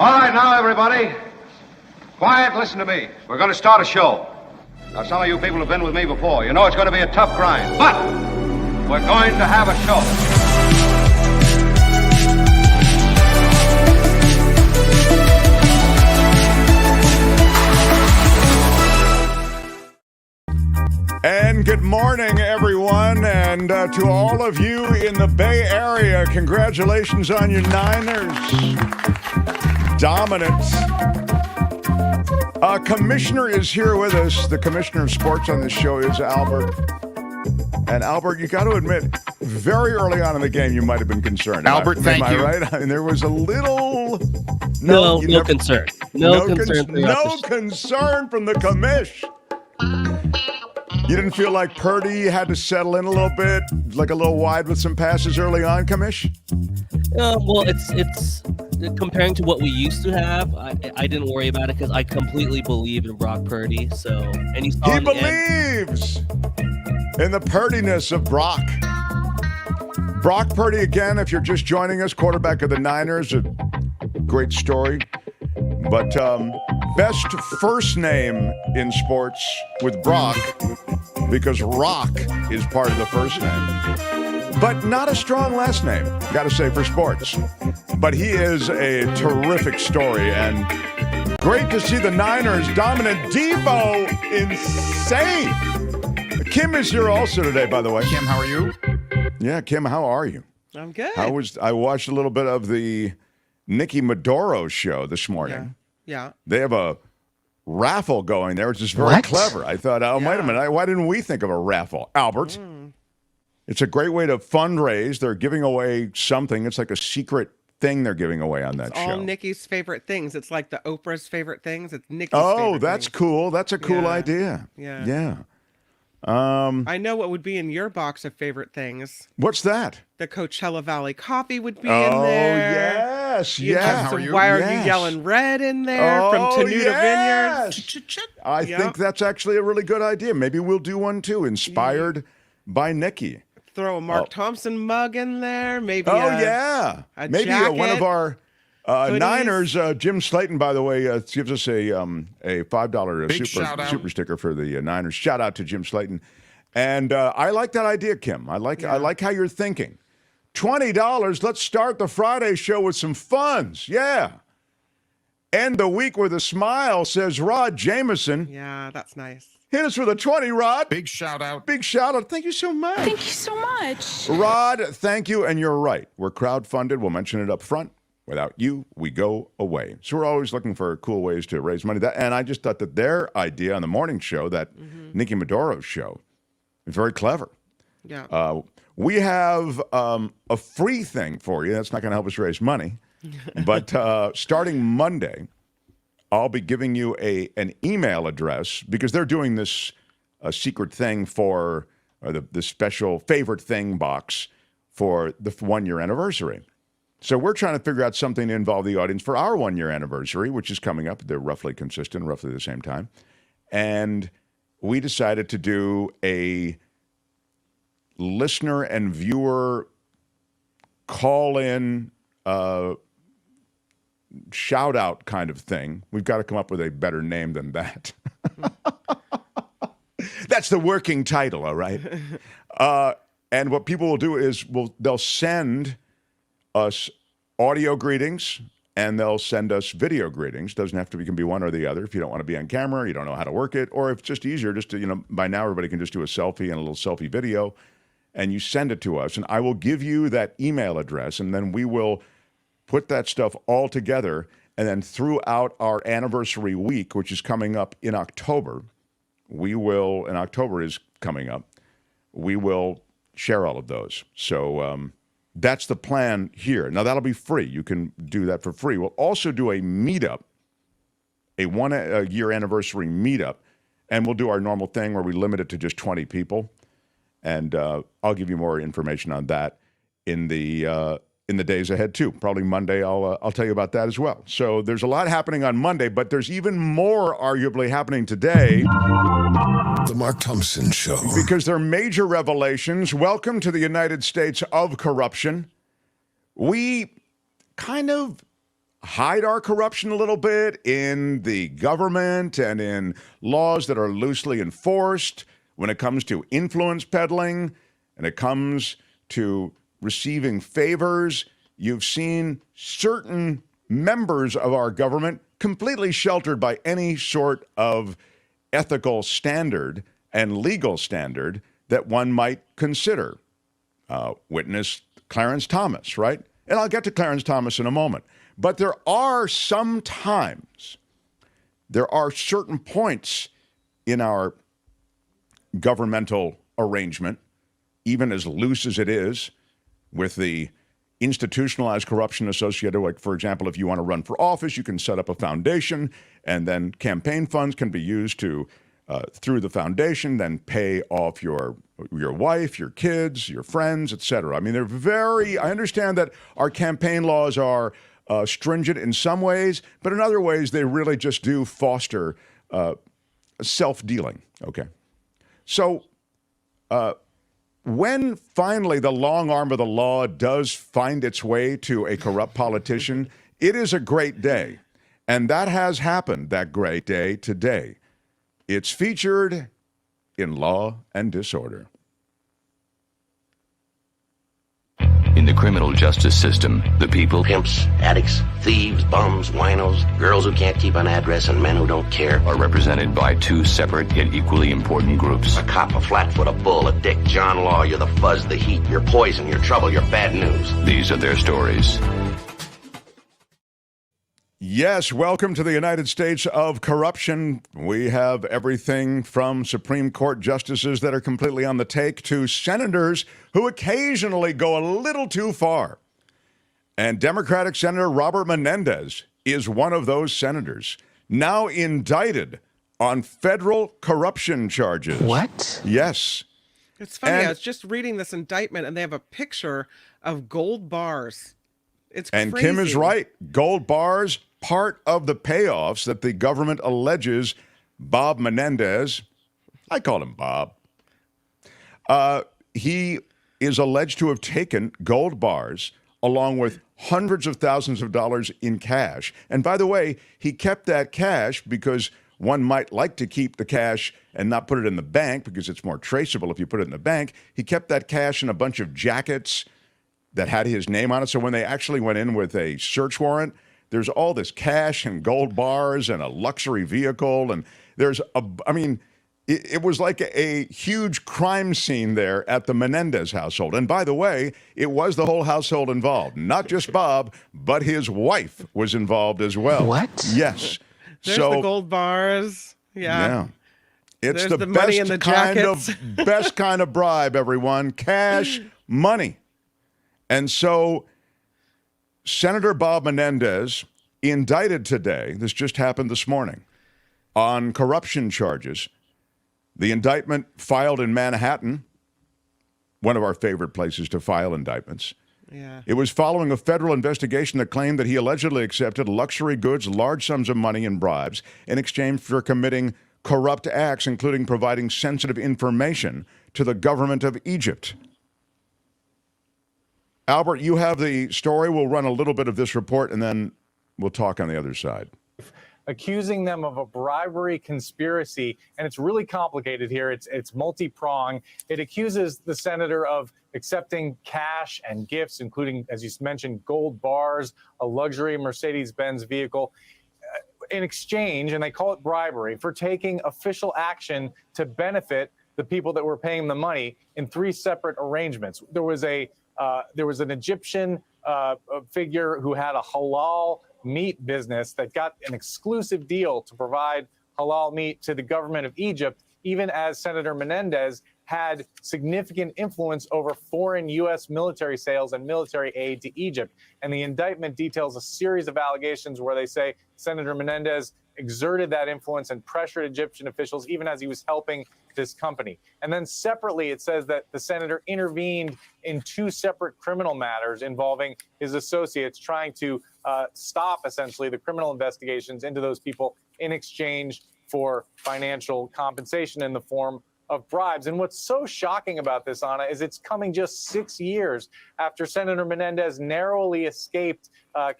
All right, now, everybody. Quiet, listen to me. We're going to start a show. Now, some of you people have been with me before. You know it's going to be a tough grind. But we're going to have a show. And good morning, everyone. And to all of you in the Bay Area, congratulations on your Niners. Dominance. Commissioner is here with us. The commissioner of sports on this show is Albert. And Albert, you got to admit, very early on in the game, you might have been concerned. Albert, thank you. Am I right? I mean, there was a little... No concern. No concern from the commish. You didn't feel like Purdy had to settle in a little bit, like a little wide with some passes early on, commish? Well, it's comparing to what we used to have. I didn't worry about it because I completely believe in Brock Purdy. So, and he believes in the Purdiness of Brock. Brock Purdy again. If you're just joining us, quarterback of the Niners, a great story. But best first name in sports with Brock, because Rock is part of the first name. But not a strong last name, got to say, for sports. But he is a terrific story, and great to see the Niners dominant. Debo, insane. Kim is here also today, by the way. Kim, how are you? Yeah, Kim, how are you? I'm good. I watched a little bit of the Nikki Maduro show this morning. Yeah. They have a raffle going there, which is very clever. I thought, wait a minute, why didn't we think of a raffle? Albert, It's a great way to fundraise. They're giving away something. It's like a secret thing they're giving away on that show. All Nikki's favorite things. It's like the Oprah's favorite things. It's Nikki's favorite Oh, that's things. Cool. That's a cool idea. Yeah. I know what would be in your box of favorite things. What's that? The Coachella Valley coffee would be in there. Yes. How are you? Why Are You Yelling Red in there from Tenuta Vineyards. I think that's actually a really good idea. Maybe we'll do one too, inspired by Nikki. Throw a Mark Thompson mug in there. Maybe a maybe jacket, one of our Niners, Jim Slayton, by the way, gives us a $5 super sticker for the Niners. Shout out to Jim Slayton. And I like that idea, Kim. I like how you're thinking. $20. Let's start the Friday show with some funds. Yeah. End the week with a smile, says Rod Jameson. Yeah, that's nice. Hit us with a 20, Rod. Big shout out. Big shout out. Thank you so much. Thank you so much. Rod, thank you. And you're right. We're crowdfunded. We'll mention it up front. Without you, we go away. So we're always looking for cool ways to raise money. And I just thought that their idea on the morning show, that Nikki Maduro show, is very clever. Yeah. We have a free thing for you. That's not going to help us raise money. But starting Monday, I'll be giving you an email address because they're doing this secret thing for the special favorite thing box for the 1-year anniversary. So we're trying to figure out something to involve the audience for our 1-year anniversary, which is coming up. They're roughly consistent, roughly the same time. And we decided to do a listener and viewer call-in shout-out kind of thing. We've got to come up with a better name than that. That's the working title, all right? And what people will do is they'll send us audio greetings and they'll send us video greetings. Doesn't have to be, can be one or the other. If you don't want to be on camera, you don't know how to work it, or if it's just easier, just to, by now everybody can just do a selfie and a little selfie video, and you send it to us, and I will give you that email address, and then we will put that stuff all together, and then throughout our anniversary week, which is coming up in October, and October is coming up, we will share all of those. So that's the plan here. Now, that'll be free. You can do that for free. We'll also do a meetup, a 1-year anniversary meetup, and we'll do our normal thing where we limit it to just 20 people. And I'll give you more information on that in the days ahead, too. Probably Monday, I'll tell you about that as well. So there's a lot happening on Monday, but there's even more arguably happening today. The Mark Thompson Show. Because there are major revelations. Welcome to the United States of corruption. We kind of hide our corruption a little bit in the government and in laws that are loosely enforced when it comes to influence peddling and it comes to receiving favors. You've seen certain members of our government completely sheltered by any sort of ethical standard and legal standard that one might consider. Witness Clarence Thomas, right? And I'll get to Clarence Thomas in a moment. But there are certain points in our governmental arrangement, even as loose as it is, with the institutionalized corruption associated, like, for example, if you want to run for office, you can set up a foundation, and then campaign funds can be used to, through the foundation, then pay off your wife, your kids, your friends, etc. I mean, I understand that our campaign laws are stringent in some ways, but in other ways, they really just do foster self-dealing, okay? So when finally the long arm of the law does find its way to a corrupt politician, it is a great day. And that has happened, that great day, today. It's featured in Law and Disorder. In the criminal justice system, the people pimps, addicts, thieves, bums, winos, girls who can't keep an address, and men who don't care are represented by two separate yet equally important groups. A cop, a flatfoot, a bull, a dick, John Law. You're the fuzz, the heat, you're poison, you're trouble, you're bad news. These are their stories. Yes, welcome to the United States of corruption. We have everything from Supreme Court justices that are completely on the take to senators who occasionally go a little too far. And Democratic Senator Robert Menendez is one of those senators, now indicted on federal corruption charges. What? Yes. It's funny, I was just reading this indictment, and they have a picture of gold bars. It's crazy. And Kim is right. Gold bars, part of the payoffs that the government alleges Bob Menendez, I call him Bob, he is alleged to have taken gold bars along with hundreds of thousands of dollars in cash. And by the way, he kept that cash because one might like to keep the cash and not put it in the bank because it's more traceable if you put it in the bank. He kept that cash in a bunch of jackets that had his name on it. So when they actually went in with a search warrant, there's all this cash and gold bars and a luxury vehicle. And it was like a huge crime scene there at the Menendez household. And by the way, it was the whole household involved. Not just Bob, but his wife was involved as well. What? Yes. There's the gold bars. Yeah. It's There's the money in the jackets. Best kind of bribe, everyone. Cash, money. And so Senator Bob Menendez indicted today, this just happened this morning, on corruption charges. The indictment filed in Manhattan, one of our favorite places to file indictments. Yeah. It was following a federal investigation that claimed that he allegedly accepted luxury goods, large sums of money, and bribes in exchange for committing corrupt acts, including providing sensitive information to the government of Egypt. Albert, you have the story. We'll run a little bit of this report, and then we'll talk on the other side. Accusing them of a bribery conspiracy, and it's really complicated here. It's multi-pronged. It accuses the senator of accepting cash and gifts, including, as you mentioned, gold bars, a luxury Mercedes-Benz vehicle, in exchange, and they call it bribery, for taking official action to benefit the people that were paying the money in three separate arrangements. There was an Egyptian figure who had a halal meat business that got an exclusive deal to provide halal meat to the government of Egypt, even as Senator Menendez had significant influence over foreign U.S. military sales and military aid to Egypt. And the indictment details a series of allegations where they say Senator Menendez exerted that influence and pressured Egyptian officials even as he was helping this company. And then separately, it says that the senator intervened in two separate criminal matters involving his associates, trying to stop essentially the criminal investigations into those people in exchange for financial compensation in the form of bribes. And what's so shocking about this, Anna, is it's coming just 6 years after Senator Menendez narrowly escaped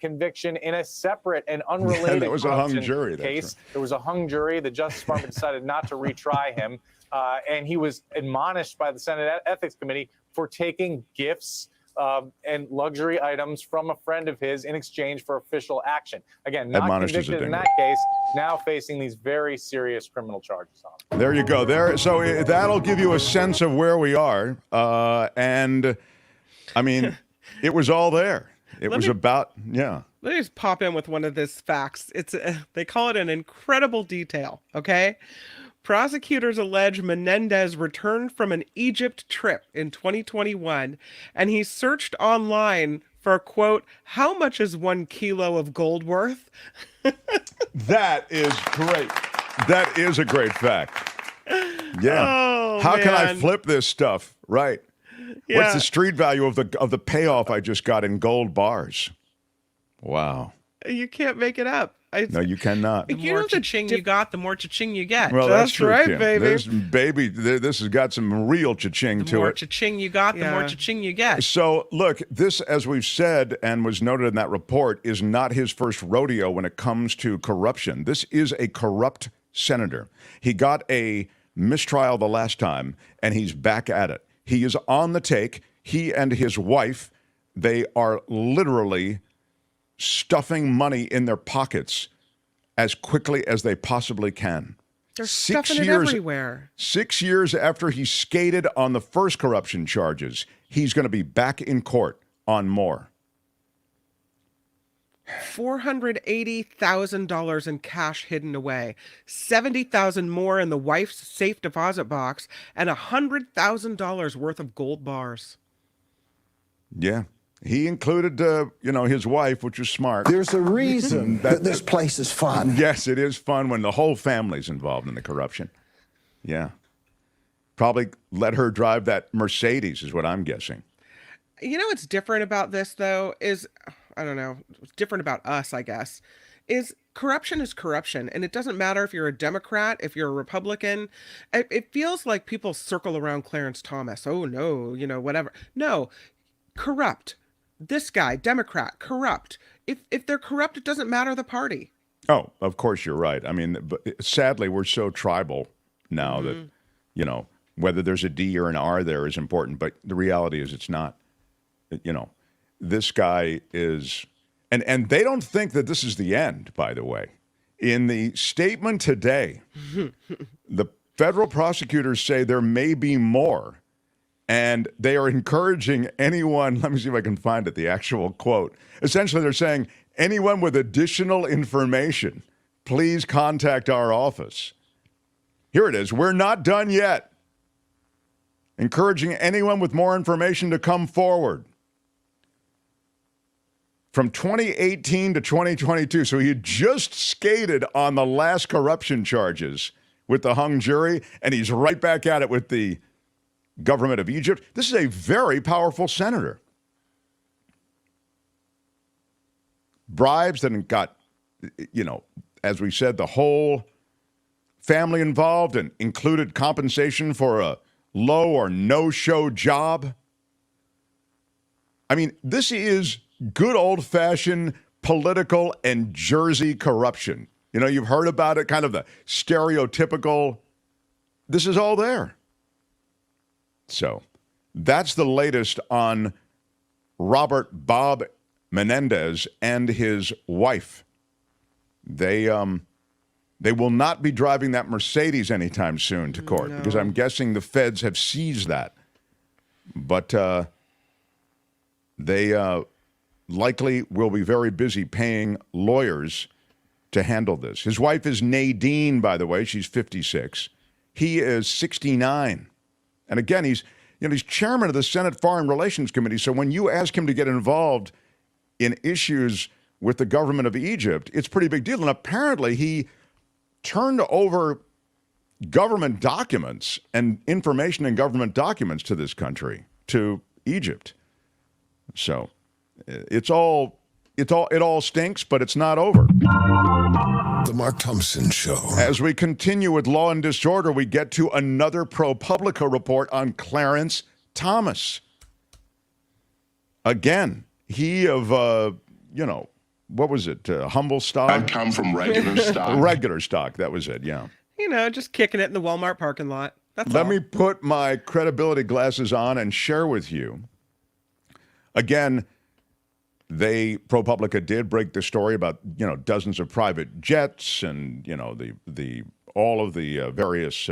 conviction in a separate and unrelated that was a hung corruption jury, case. There was a hung jury. The Justice Department decided not to retry him. And he was admonished by the Senate Ethics Committee for taking gifts and luxury items from a friend of his in exchange for official action. Again, not convicted in that case, now facing these very serious criminal charges on him. There you go. So that'll give you a sense of where we are. And, I mean, it was all there. Let me just pop in with one of these facts. They call it an incredible detail, okay? Prosecutors allege Menendez returned from an Egypt trip in 2021, and he searched online for, quote, how much is 1 kilo of gold worth? That is great. That is a great fact. Yeah. Oh, How can I man. flip this stuff? Right. Yeah. What's the street value of the payoff I just got in gold bars? Wow. You can't make it up. No, you cannot. The more cha-ching you got, the more cha-ching you get. Well, that's true, right, Kim. baby. This has got some real cha-ching to it. The more cha-ching you got, the more cha-ching you get. So, look, this, as we've said and was noted in that report, is not his first rodeo when it comes to corruption. This is a corrupt senator. He got a mistrial the last time, and he's back at it. He is on the take. He and his wife, they are literally stuffing money in their pockets as quickly as they possibly can. They're stuffing it everywhere. 6 years after he skated on the first corruption charges, he's going to be back in court on more. $480,000 in cash hidden away, $70,000 more in the wife's safe deposit box, and $100,000 worth of gold bars. Yeah. He included, his wife, which was smart. There's a reason that this place is fun. Yes, it is fun when the whole family's involved in the corruption. Yeah. Probably let her drive that Mercedes is what I'm guessing. You know what's different about this, though, is, I don't know, what's different about us, I guess, is corruption is corruption. And it doesn't matter if you're a Democrat, if you're a Republican. It feels like people circle around Clarence Thomas. Oh, no, whatever. No, corrupt. This guy, Democrat, corrupt. If they're corrupt, it doesn't matter the party. Oh, of course you're right. I mean, but sadly, we're so tribal now that, whether there's a D or an R there is important. But the reality is it's not. This guy is, and they don't think that this is the end, by the way. In the statement today, the federal prosecutors say there may be more. And they are encouraging anyone, let me see if I can find it, the actual quote. Essentially, they're saying, anyone with additional information, please contact our office. Here it is. We're not done yet. Encouraging anyone with more information to come forward. From 2018 to 2022, so he just skated on the last corruption charges with the hung jury, and he's right back at it with the government of Egypt. This is a very powerful senator. Bribes that got, as we said, the whole family involved and included compensation for a low or no-show job. I mean, this is good old-fashioned political and Jersey corruption. You've heard about it, kind of the stereotypical. This is all there. So that's the latest on Robert Bob Menendez and his wife. They will not be driving that Mercedes anytime soon to court because I'm guessing the feds have seized that. But they likely will be very busy paying lawyers to handle this. His wife is Nadine, by the way. She's 56. He is 69. And again, he's chairman of the Senate Foreign Relations Committee. So when you ask him to get involved in issues with the government of Egypt, it's a pretty big deal. And apparently he turned over government documents and information in government documents to this country, to Egypt. So it all stinks, but it's not over. The Mark Thompson Show. As we continue with Law and Disorder, we get to another Pro Publica report on Clarence Thomas. Again, he of, what was it? Humble stock? I'd come from regular stock. Regular stock, that was it, yeah. Just kicking it in the Walmart parking lot. That's Let all. me put my credibility glasses on and share with you. Again, Pro Publica did break the story about, dozens of private jets and, all of the various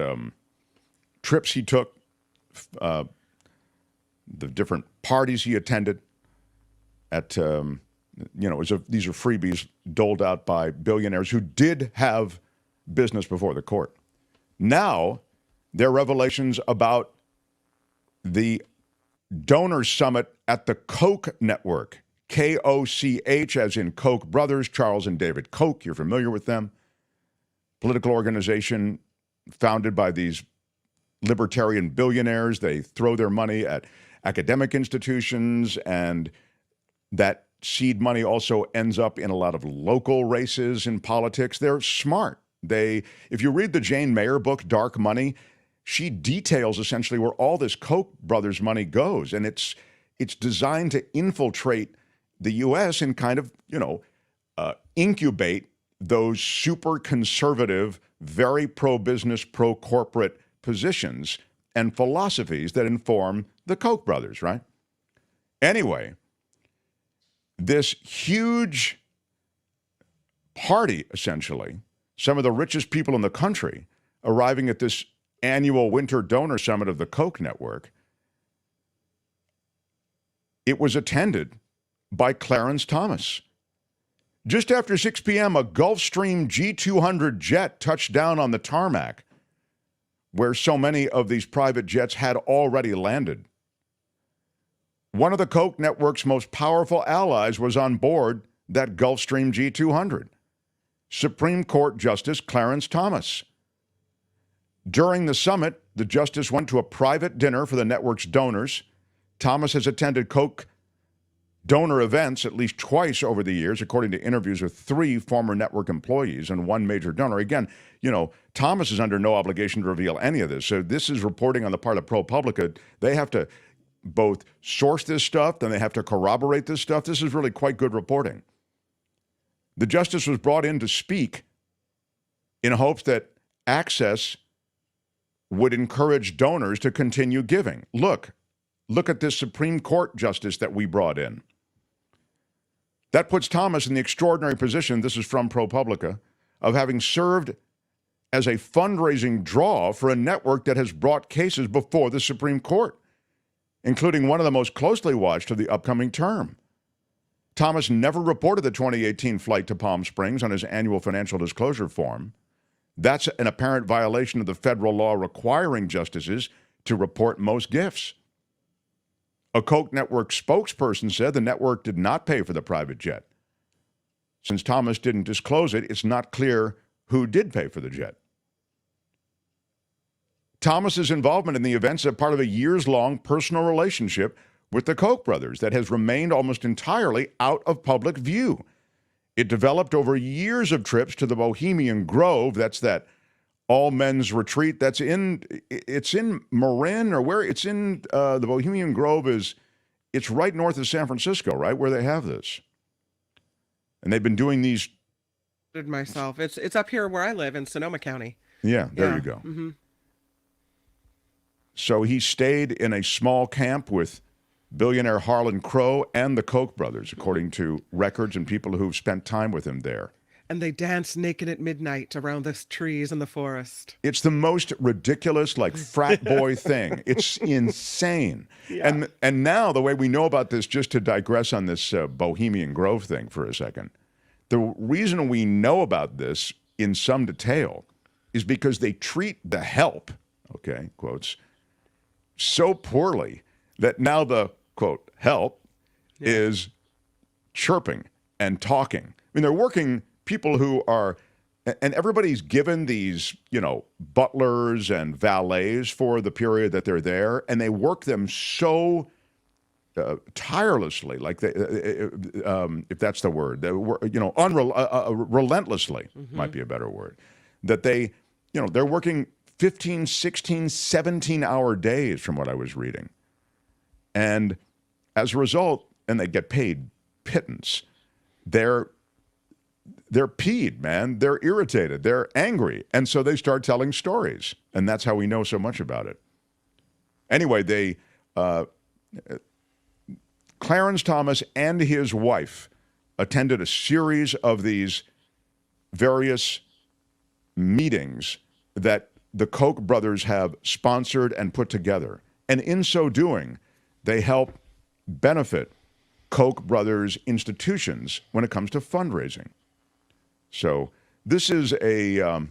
trips he took, the different parties he attended at, these are freebies doled out by billionaires who did have business before the court. Now, there are revelations about the donor summit at the Koch network. Koch, as in Koch Brothers, Charles and David Koch. You're familiar with them. Political organization founded by these libertarian billionaires. They throw their money at academic institutions, and that seed money also ends up in a lot of local races in politics. They're smart. If you read the Jane Mayer book, Dark Money, she details essentially where all this Koch brothers money goes, and it's designed to infiltrate the U.S. and kind of, incubate those super conservative, very pro-business, pro-corporate positions and philosophies that inform the Koch brothers, right? Anyway, this huge party, essentially, some of the richest people in the country arriving at this annual winter donor summit of the Koch network, it was attended by Clarence Thomas. Just after 6 p.m., a Gulfstream G200 jet touched down on the tarmac, where so many of these private jets had already landed. One of the Koch network's most powerful allies was on board that Gulfstream G200, Supreme Court Justice Clarence Thomas. During the summit, the justice went to a private dinner for the network's donors. Thomas has attended Koch donor events at least twice over the years, according to interviews with 3 former network employees and 1 major donor. Again, Thomas is under no obligation to reveal any of this. So this is reporting on the part of Pro Publica. They have to both source this stuff, then they have to corroborate this stuff. This is really quite good reporting. The justice was brought in to speak in hopes that access would encourage donors to continue giving. Look at this Supreme Court justice that we brought in. That puts Thomas in the extraordinary position, this is from Pro Publica, of having served as a fundraising draw for a network that has brought cases before the Supreme Court, including one of the most closely watched of the upcoming term. Thomas never reported the 2018 flight to Palm Springs on his annual financial disclosure form. That's an apparent violation of the federal law requiring justices to report most gifts. A Koch network spokesperson said the network did not pay for the private jet. Since Thomas didn't disclose it, it's not clear who did pay for the jet. Thomas's involvement in the events is part of a years-long personal relationship with the Koch brothers that has remained almost entirely out of public view. It developed over years of trips to the Bohemian Grove. That's that all-men's retreat. It's in Marin, or where it's in the Bohemian Grove it's right north of San Francisco, right, where they have this. And they've been doing these. Myself. It's up here where I live in Sonoma County. Yeah, there you go. Mm-hmm. So he stayed in a small camp with billionaire Harlan Crow and the Koch brothers, according to records and people who've spent time with him there. And they dance naked at midnight around the trees in the forest. It's the most ridiculous, frat boy thing. It's insane. Yeah. And now the way we know about this, just to digress on this Bohemian Grove thing for a second, the reason we know about this in some detail is because they treat the help, okay, quotes, so poorly that now the, quote, help is chirping and talking. I mean, they're working people who are, and everybody's given these, butlers and valets for the period that they're there, and they work them so tirelessly, like they, if that's the word, relentlessly might be a better word, that they, they're working 15, 16, 17-hour days from what I was reading. And as a result, and they get paid pittance, they're peed, man. They're irritated. They're angry. And so they start telling stories. And that's how we know so much about it. Anyway, they... Clarence Thomas and his wife attended a series of these various meetings that the Koch brothers have sponsored and put together. And in so doing, they help benefit Koch brothers institutions when it comes to fundraising. So this is I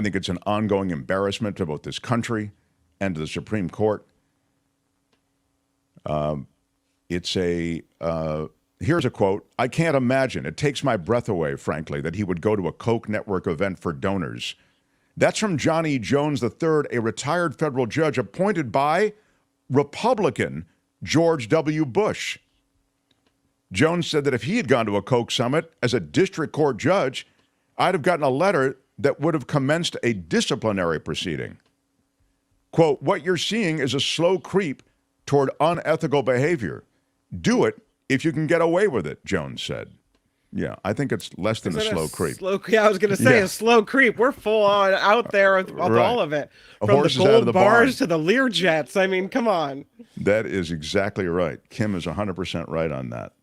think it's an ongoing embarrassment to both this country and to the Supreme Court. Here's a quote. "I can't imagine. It takes my breath away, frankly, that he would go to a Koch network event for donors." That's from Johnny Jones III, a retired federal judge appointed by Republican George W. Bush. Jones said that if he had gone to a Koch summit as a district court judge, I'd have gotten a letter that would have commenced a disciplinary proceeding. Quote, "What you're seeing is a slow creep toward unethical behavior. Do it if you can get away with it," Jones said. Yeah, I think it's less than a slow creep. Yeah, I was going to say a slow creep. We're full on out there with all of it. From the gold bars to the Lear jets. I mean, come on. That is exactly right. Kim is 100% right on that.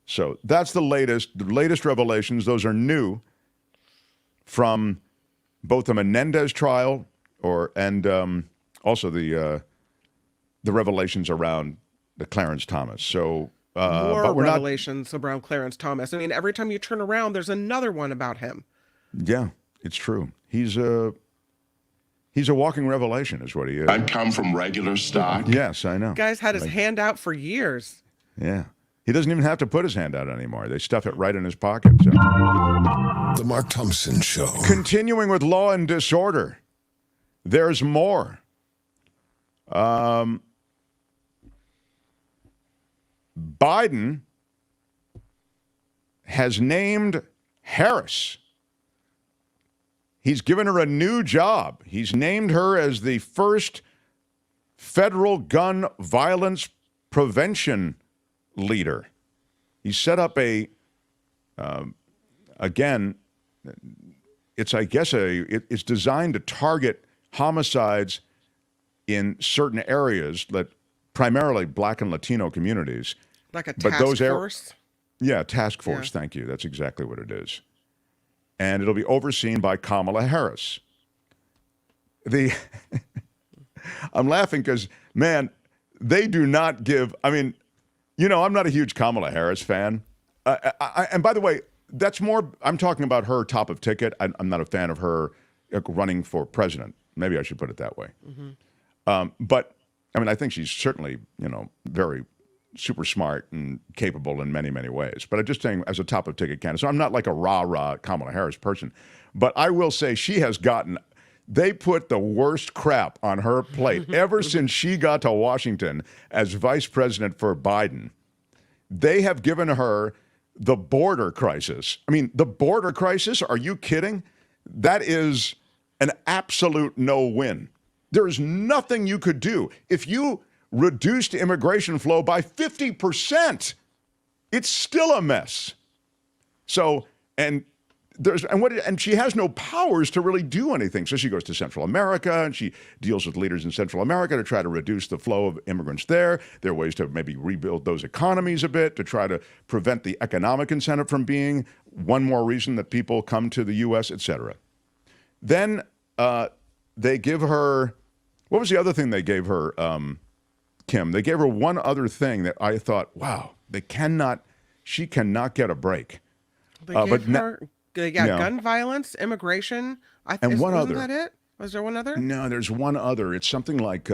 So that's the latest revelations. Those are new from both the Menendez trial and also the revelations around the Clarence Thomas. So more revelations around Clarence Thomas. I mean, every time you turn around, there's another one about him. Yeah, it's true. He's a walking revelation, is what he is. I come from regular stock. Yes, I know. Guy's had his hand out for years. Yeah. He doesn't even have to put his hand out anymore. They stuff it right in his pocket. So. The Mark Thompson Show. Continuing with law and disorder, there's more. Biden has named Harris. He's given her a new job. He's named her as the first federal gun violence prevention leader. He set up again, it's designed to target homicides in certain areas that primarily Black and Latino communities. Like a task force? Yeah, task force. Yeah. Thank you. That's exactly what it is. And it'll be overseen by Kamala Harris. I'm laughing because, man, they do not give, I'm not a huge Kamala Harris fan. And by the way, that's more, I'm talking about her top of ticket. I'm not a fan of her running for president. Maybe I should put it that way. Mm-hmm. But, I think she's certainly, very super smart and capable in many, many ways. But I'm just saying as a top of ticket candidate. So I'm not like a rah-rah Kamala Harris person. But I will say she has they put the worst crap on her plate ever since she got to Washington as vice president for Biden. They have given her the border crisis. The border crisis, are you kidding? That is an absolute no-win. There is nothing you could do. If you reduced immigration flow by 50%, it's still a mess. So, and she has no powers to really do anything. So she goes to Central America and she deals with leaders in Central America to try to reduce the flow of immigrants there. There are ways to maybe rebuild those economies a bit to try to prevent the economic incentive from being one more reason that people come to the U.S., et cetera. Then they give her, what was the other thing they gave her, Kim? They gave her one other thing that I thought, wow, she cannot get a break. They got gun violence, immigration. Wasn't that it? Was there one other? No, there's one other. It's something like,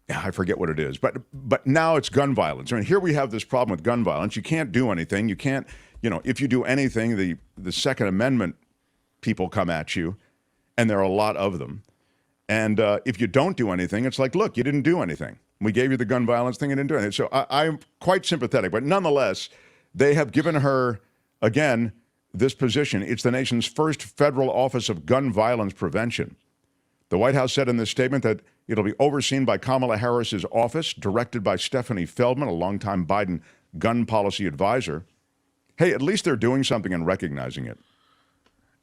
I forget what it is. But now it's gun violence. Here we have this problem with gun violence. You can't do anything. You can't, if you do anything, the Second Amendment people come at you, and there are a lot of them. And if you don't do anything, it's like, look, you didn't do anything. We gave you the gun violence thing and didn't do anything. So I'm quite sympathetic. But nonetheless, they have given her, again, this position. It's the nation's first federal office of gun violence prevention. The White House said in this statement that it'll be overseen by Kamala Harris's office, directed by Stephanie Feldman, a longtime Biden gun policy advisor. Hey, at least they're doing something and recognizing it.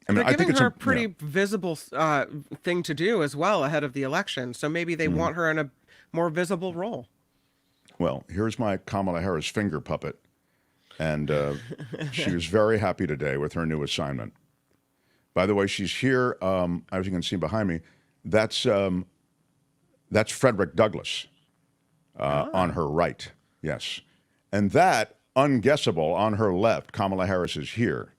I mean, They're giving her a yeah. pretty visible thing to do as well ahead of the election. So maybe they want her in a more visible role. Well, here's my Kamala Harris finger puppet. And she was very happy today with her new assignment. By the way, she's here, as you can see behind me. That's Frederick Douglass on her right. Yes. And that, unguessable, on her left, Kamala Harris is here.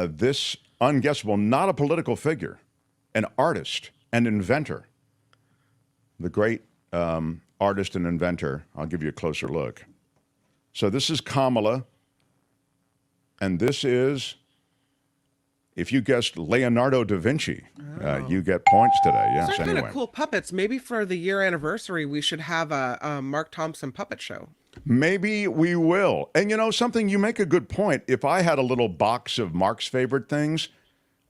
This unguessable, not a political figure, an artist and inventor. The great artist and inventor. I'll give you a closer look. So this is Kamala, and this is, if you guessed Leonardo da Vinci, you get points today. Yes, They're anyway. kind of cool puppets. Maybe for the year anniversary, we should have a Mark Thompson puppet show. Maybe we will. And you know something, you make a good point. If I had a little box of Mark's favorite things,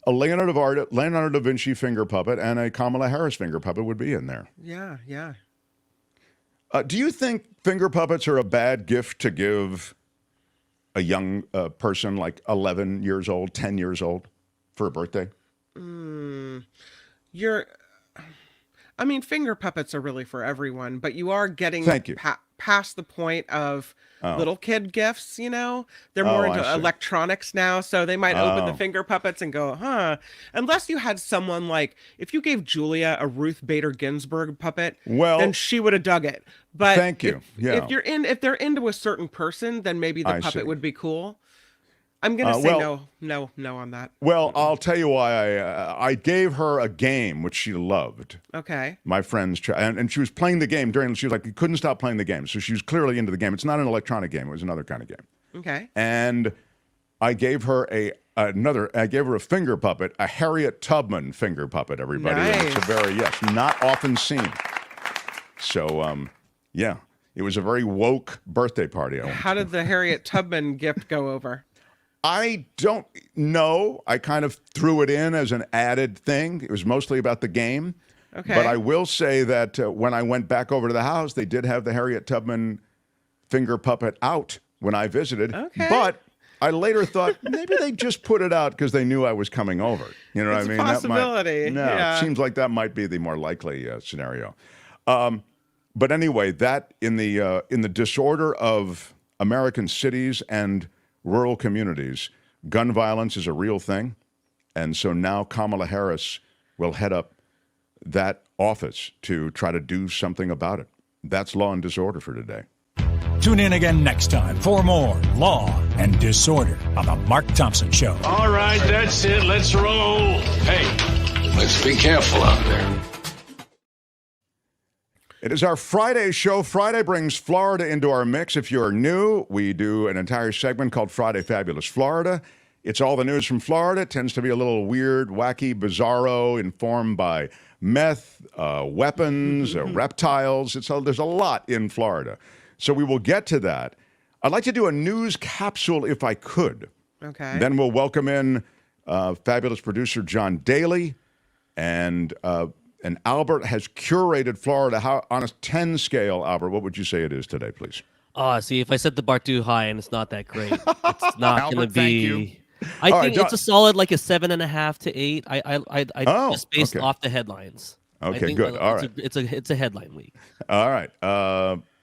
a Leonardo da Vinci finger puppet and a Kamala Harris finger puppet would be in there. Yeah, yeah. Do you think finger puppets are a bad gift to give a young person like 11 years old, 10 years old for a birthday? I mean, finger puppets are really for everyone, but you are getting Thank you. past the point of little kid gifts, you know? They're more I into see. electronics now, so they might open the Oh. finger puppets and go, huh. Unless you had someone like, if you gave Julia a Ruth Bader Ginsburg puppet, Well, then she would have dug it. But thank you. If they're into a certain person, then maybe the I puppet see. would be cool. I'm gonna say no on that. Well, I'll tell you why I gave her a game which she loved. Okay. My friends, and she was playing the game she was like, you couldn't stop playing the game. So she was clearly into the game. It's not an electronic game. It was another kind of game. Okay. And I gave her a finger puppet, a Harriet Tubman finger puppet, everybody. And it's not often seen. So, yeah, it was a very woke birthday party. How did the Harriet Tubman gift go over? I don't know. I kind of threw it in as an added thing. It was mostly about the game. Okay. But I will say that when I went back over to the house, they did have the Harriet Tubman finger puppet out when I visited. Okay. But I later thought maybe they just put it out because they knew I was coming over. You know what I mean? It's a possibility. It seems like that might be the more likely scenario. But anyway, that in the disorder of American cities and rural communities, gun violence is a real thing. And so now Kamala Harris will head up that office to try to do something about it. That's Law and Disorder for today. Tune in again next time for more Law and Disorder on The Mark Thompson Show. All right, that's it. Let's roll. Hey, let's be careful out there. It is our Friday show. Friday brings Florida into our mix. If you're new, we do an entire segment called Friday Fabulous Florida. It's all the news from Florida. It tends to be a little weird, wacky, bizarro, informed by meth, weapons, reptiles. There's a lot in Florida. So we will get to that. I'd like to do a news capsule if I could. Okay. Then we'll welcome in fabulous producer John Daly, and Albert has curated Florida. How, on a 10 scale, Albert, what would you say it is today, please? See, if I set the bar too high and it's not that great, it's not Albert, going to thank be. you. I All think right, it's a solid like a 7.5 to 8. Oh, just based okay. off the headlines. I Okay, think good. All right. It's a headline week. All right.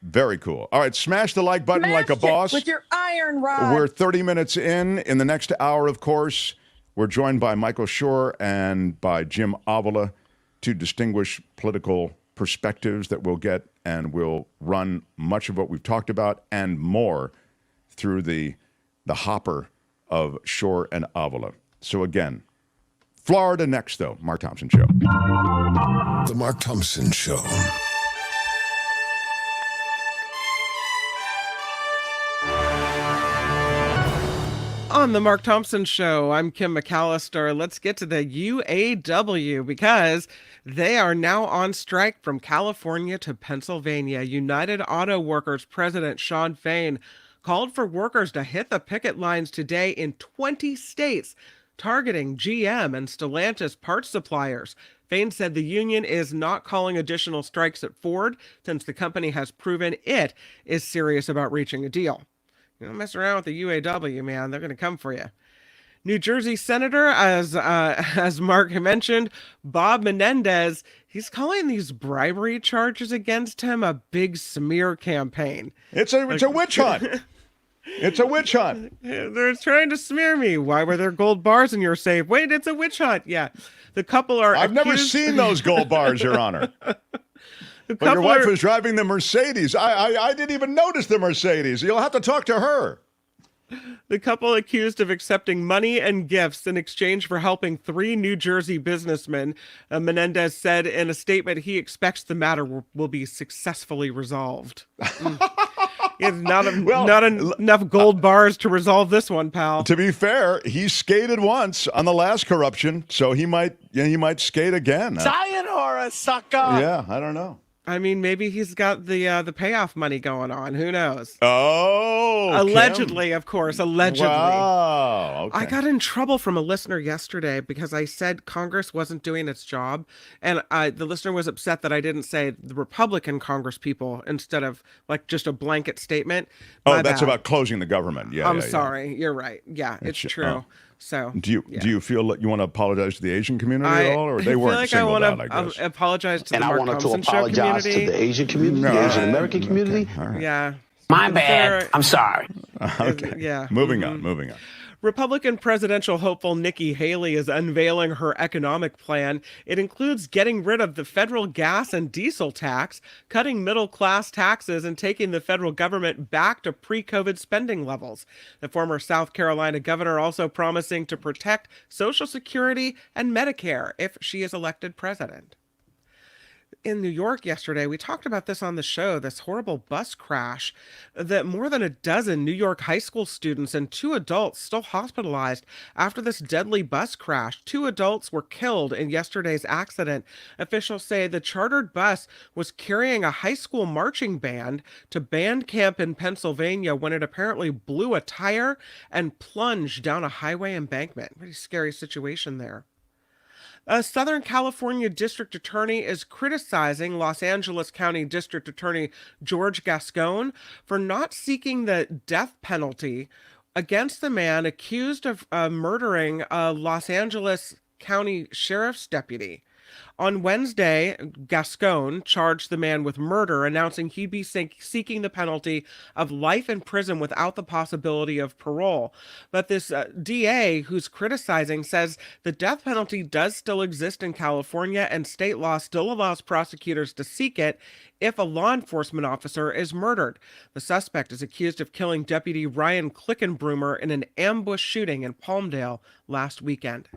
Very cool. All right. Smash the like button like a boss. With your iron rod. We're 30 minutes in. In the next hour, of course, we're joined by Michael Shure and by Jim Avila, two distinguished political perspectives that we'll get, and we'll run much of what we've talked about and more through the hopper of Shure and Avila. So again, Florida next, though. Mark Thompson Show. The Mark Thompson Show. On the Mark Thompson Show, I'm Kim McAllister. Let's get to the UAW because they are now on strike from California to Pennsylvania. United Auto Workers President Shawn Fain called for workers to hit the picket lines today in 20 states, targeting GM and Stellantis parts suppliers. Fain said the union is not calling additional strikes at Ford since the company has proven it is serious about reaching a deal. You don't mess around with the UAW, man. They're going to come for you. New Jersey Senator, as Mark mentioned, Bob Menendez, he's calling these bribery charges against him a big smear campaign. It's a witch hunt. It's a witch hunt. They're trying to smear me. Why were there gold bars in your safe? Wait, it's a witch hunt. Yeah. The couple are I've never seen those gold bars, Your Honor. But your wife was driving the Mercedes. I didn't even notice the Mercedes. You'll have to talk to her. The couple accused of accepting money and gifts in exchange for helping 3 New Jersey businessmen. Menendez said in a statement he expects the matter will be successfully resolved. It's not enough gold bars to resolve this one, pal. To be fair, he skated once on the last corruption, so he might skate again. Sayonara, sucker. Yeah, I don't know. I mean, maybe he's got the payoff money going on. Who knows? Oh, allegedly, Kim. Of course, allegedly. Wow. Okay. I got in trouble from a listener yesterday because I said Congress wasn't doing its job, and the listener was upset that I didn't say the Republican Congress people instead of like just a blanket statement. Oh, that's about closing the government. Yeah, I'm sorry. You're right. Yeah, it's true. So, do you feel that you want to apologize to the Asian community at all, or they weren't singled out? I guess. Apologize to and the I Mark wanted Thompson to apologize show community. to the Asian community, the Asian American community. Okay. Right. Yeah. My bad. I'm sorry. Okay. Yeah. Moving on. Republican presidential hopeful Nikki Haley is unveiling her economic plan. It includes getting rid of the federal gas and diesel tax, cutting middle-class taxes, and taking the federal government back to pre-COVID spending levels. The former South Carolina governor also promising to protect Social Security and Medicare if she is elected president. In New York yesterday, we talked about this on the show, this horrible bus crash that more than a dozen New York high school students and 2 adults still hospitalized after this deadly bus crash. 2 adults were killed in yesterday's accident. Officials say the chartered bus was carrying a high school marching band to band camp in Pennsylvania when it apparently blew a tire and plunged down a highway embankment. Pretty scary situation there. A Southern California district attorney is criticizing Los Angeles County District Attorney George Gascon for not seeking the death penalty against the man accused of murdering a Los Angeles County Sheriff's deputy. On Wednesday, Gascon charged the man with murder, announcing he'd be seeking the penalty of life in prison without the possibility of parole. But this DA who's criticizing says the death penalty does still exist in California, and state law still allows prosecutors to seek it if a law enforcement officer is murdered. The suspect is accused of killing Deputy Ryan Klickenbroomer in an ambush shooting in Palmdale last weekend.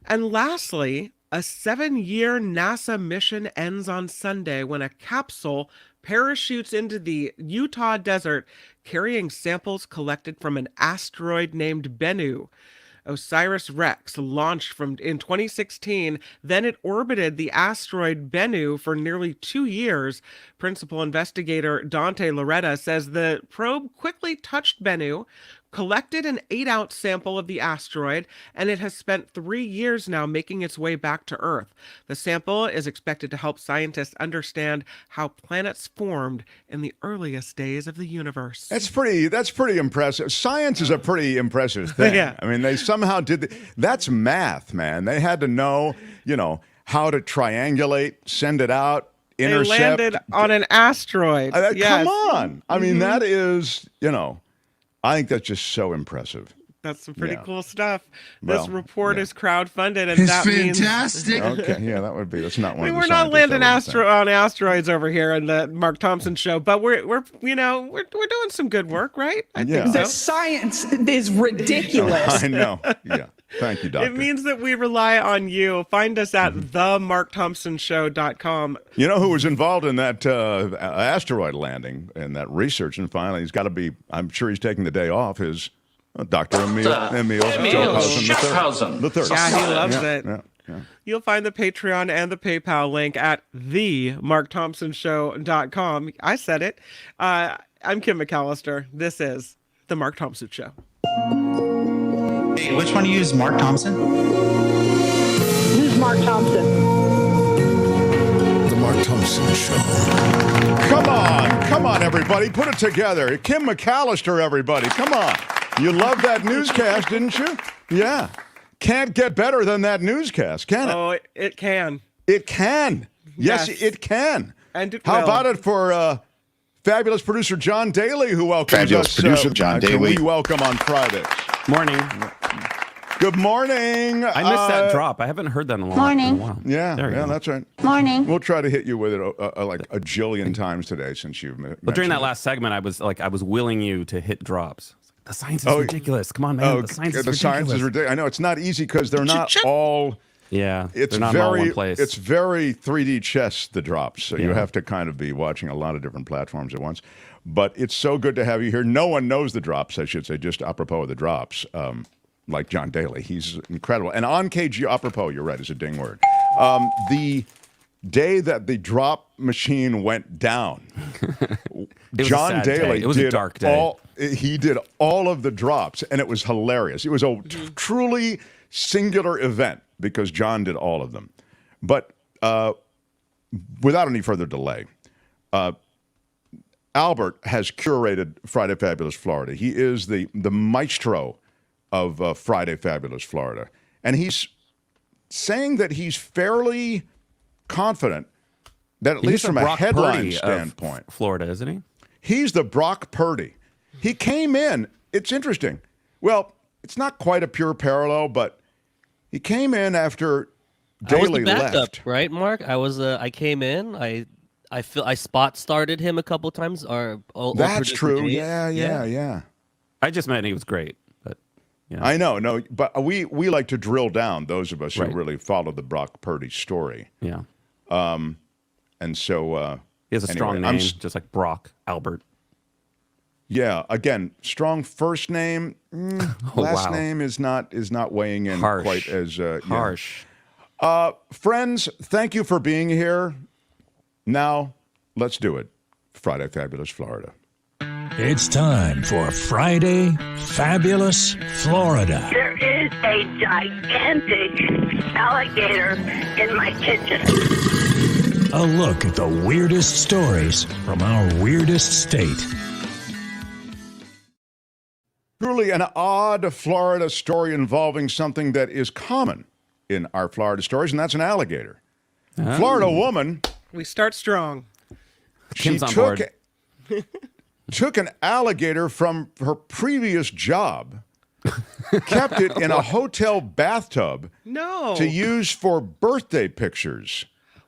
And lastly, a 7-year NASA mission ends on Sunday when a capsule parachutes into the Utah desert carrying samples collected from an asteroid named Bennu. OSIRIS-REx launched in 2016, then it orbited the asteroid Bennu for nearly 2 years. Principal investigator Dante Loretta says the probe quickly touched Bennu, collected an 8-ounce sample of the asteroid, and it has spent 3 years now making its way back to Earth. The sample is expected to help scientists understand how planets formed in the earliest days of the universe. That's pretty impressive. Science is a pretty impressive thing. Yeah. I mean, they somehow did that's math, man. They had to know, how to triangulate, send it out, intercept. They landed on an asteroid. Yes. Come on. I mean, that is, I think that's just so impressive. That's some pretty cool stuff. This report is crowdfunded, and that means fantastic. Okay, yeah, that's not one. We're not landing on asteroids over here in the Mark Thompson Show, but we're doing some good work, right? I think so. The science is ridiculous. I know. Yeah. Thank you, Doctor. It means that we rely on you. Find us at themarkthompsonshow.com. You know who was involved in that asteroid landing and that research, and finally he's got to be, I'm sure he's taking the day off, is Dr. Emil Stockhausen the third. Yeah, he loves it. Yeah. You'll find the Patreon and the PayPal link at themarkthompsonshow.com. I said it. I'm Kim McAllister. This is The Mark Thompson Show. Hey, which one do you use, Mark Thompson? Who's Mark Thompson? The Mark Thompson Show. Come on, everybody. Put it together. Kim McAllister, everybody. Come on. You loved that newscast, didn't you? Yeah. Can't get better than that newscast, can it? Oh, it can. It can. Yes, it can. And it How will. about it for fabulous producer John Daly, who welcomes Fabulous us. producer John Daly. We welcome on Fridays. Morning. Good morning. I missed that drop. I haven't heard that in a while. Yeah, There you go. that's right. Morning. We'll try to hit you with it like a jillion times today since you've mentioned But during that it. last segment, I was willing you to hit drops. The science is ridiculous. Come on, man. The science is ridiculous. Science is ridiculous. I know it's not easy because they're not all. Yeah, It's they're not very, all in one place. It's very 3D chess, the drops. So you have to kind of be watching a lot of different platforms at once. But it's so good to have you here. No one knows the drops, I should say, just apropos of the drops, like John Daly. He's incredible. And on KG, apropos, you're right, is a ding word. The day that the drop machine went down, John Daly It was a dark day. He did all of the drops, and it was hilarious. It was a truly singular event because John did all of them. But without any further delay, Albert has curated Friday Fabulous Florida. He is the maestro of Friday Fabulous Florida. And he's saying that he's fairly confident that at least from a headline standpoint, Florida, isn't he? He's the Brock Purdy. He came in. It's interesting. Well, it's not quite a pure parallel, but he came in after Daly backup, left. Right, Mark? I came in. I spot started him a couple times. That's true. Yeah. I just meant he was great, but yeah. I know. No, but we like to drill down, those of us who really follow the Brock Purdy story. Yeah. And so he has a strong name, just like Brock Albert. Yeah. Again, strong first name. Last name is not weighing in quite as harsh. Friends, thank you for being here. Now, let's do it. Friday Fabulous Florida. It's time for Friday Fabulous Florida. There is a gigantic alligator in my kitchen. A look at the weirdest stories from our weirdest state. Truly an odd Florida story involving something that is common in our Florida stories, and that's an alligator. Florida woman. We start strong. Kim's on board. Took an alligator from her previous job, kept it in a hotel bathtub to use for birthday pictures.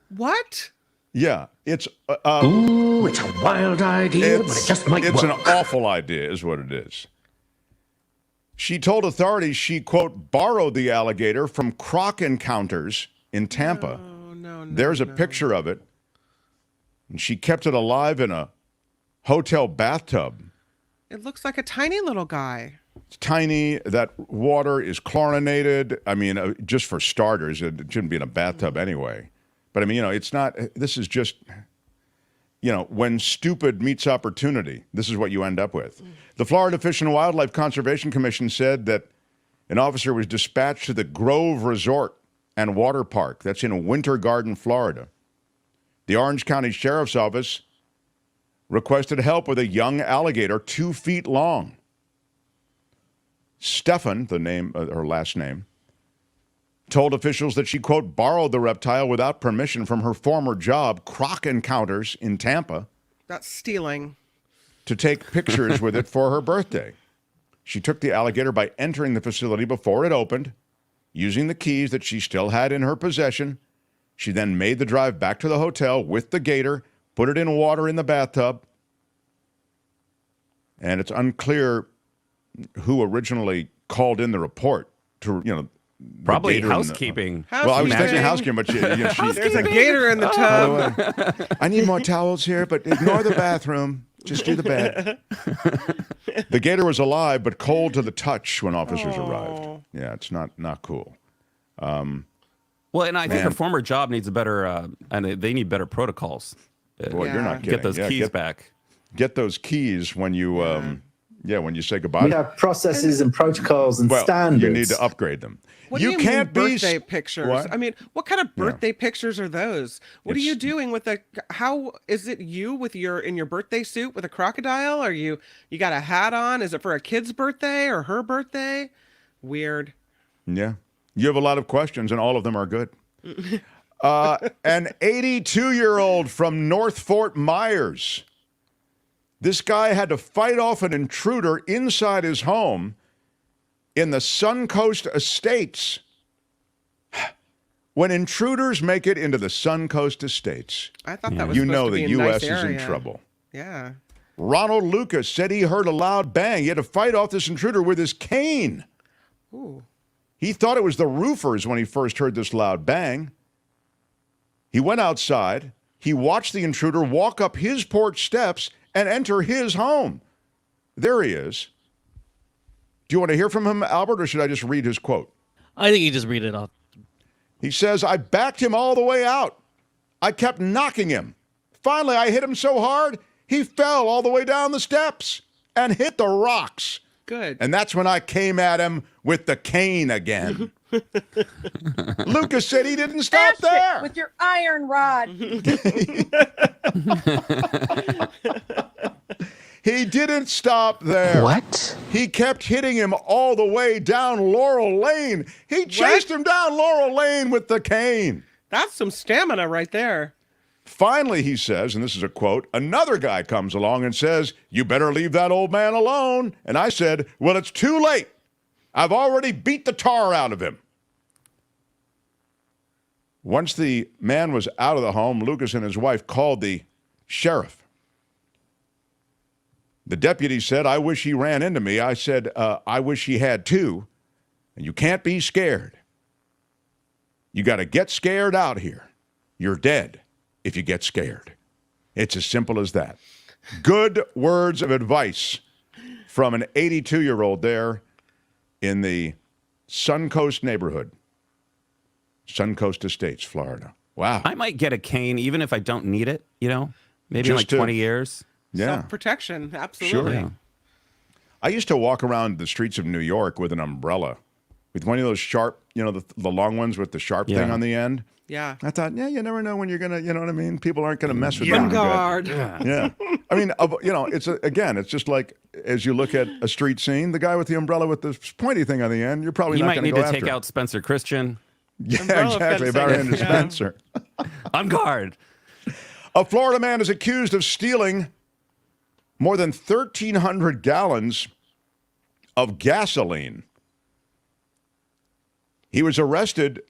What? Yeah, it's Ooh, it's a wild idea, but it just might work. It's an awful idea, is what it is. She told authorities she, quote, borrowed the alligator from Croc Encounters in Tampa. There's a picture of it. And she kept it alive in a hotel bathtub. It looks like a tiny little guy. It's tiny. That water is chlorinated. I mean, just for starters, it shouldn't be in a bathtub anyway. But I mean, it's not, this is just, when stupid meets opportunity, this is what you end up with. The Florida Fish and Wildlife Conservation Commission said that an officer was dispatched to the Grove Resort and Water Park. That's in Winter Garden, Florida. The Orange County Sheriff's Office requested help with a young alligator 2 feet long. Stefan, her last name, told officials that she, quote, borrowed the reptile without permission from her former job, Croc Encounters in Tampa. That's stealing. To take pictures with it for her birthday. She took the alligator by entering the facility before it opened, using the keys that she still had in her possession. She then made the drive back to the hotel with the gator, put it in water in the bathtub. And it's unclear who originally called in the report to, probably housekeeping. Well, I was thinking housekeeping, but there's a gator in the tub. I need more towels here, but ignore the bathroom. Just do the bed. The gator was alive, but cold to the touch when officers arrived. Yeah, it's not cool. Well, and I think her former job needs a better, and they need better protocols. Boy, you're not kidding. Get those keys back. Get those keys when you, when you say goodbye. We have processes and protocols and standards. You need to upgrade them. What do you can't mean be birthday pictures? What? I mean, what kind of birthday pictures are those? What are you doing with how is it you with in your birthday suit with a crocodile? Are you got a hat on? Is it for a kid's birthday or her birthday? Weird. Yeah. You have a lot of questions and all of them are good. An 82-year-old from North Fort Myers. This guy had to fight off an intruder inside his home in the Suncoast Estates. When intruders make it into the Suncoast Estates, I thought that was you know supposed to the be a U.S. nice is in area. trouble. Yeah. Ronald Lucas said he heard a loud bang. He had to fight off this intruder with his cane. Ooh. He thought it was the roofers when he first heard this loud bang. He went outside. He watched the intruder walk up his porch steps and enter his home. There he is. Do you want to hear from him, Albert, or should I just read his quote? I think you just read it off. He says, I backed him all the way out. I kept knocking him. Finally, I hit him so hard, he fell all the way down the steps and hit the rocks. Good. And that's when I came at him with the cane again. Lucas said he didn't stop there. With your iron rod. He didn't stop there. What? He kept hitting him all the way down Laurel Lane. He chased him down Laurel Lane with the cane. That's some stamina right there. Finally, he says, and this is a quote, another guy comes along and says, you better leave that old man alone. And I said, well, it's too late. I've already beat the tar out of him. Once the man was out of the home, Lucas and his wife called the sheriff. The deputy said, I wish he ran into me. I said, I wish he had too. And you can't be scared. You got to get scared out here. You're dead if you get scared. It's as simple as that. Good words of advice from an 82-year-old there in the Suncoast neighborhood. Suncoast Estates, Florida. Wow. I might get a cane even if I don't need it, maybe in Just like 20 years. Yeah. Self-protection, absolutely. Sure. I used to walk around the streets of New York with an umbrella, with one of those sharp, the long ones with the sharp thing on the end. Yeah. I thought, you never know when you're going to, you know what I mean? People aren't going to mess with On them. guard. Yeah. I mean, it's just like, as you look at a street scene, the guy with the umbrella with the pointy thing on the end, you're probably You not might going to need go to after take him. out Spencer Christian. Yeah, Umbrella exactly. fencing. About Andrew Spencer. On guard. A Florida man is accused of stealing more than 1,300 gallons of gasoline. He was arrested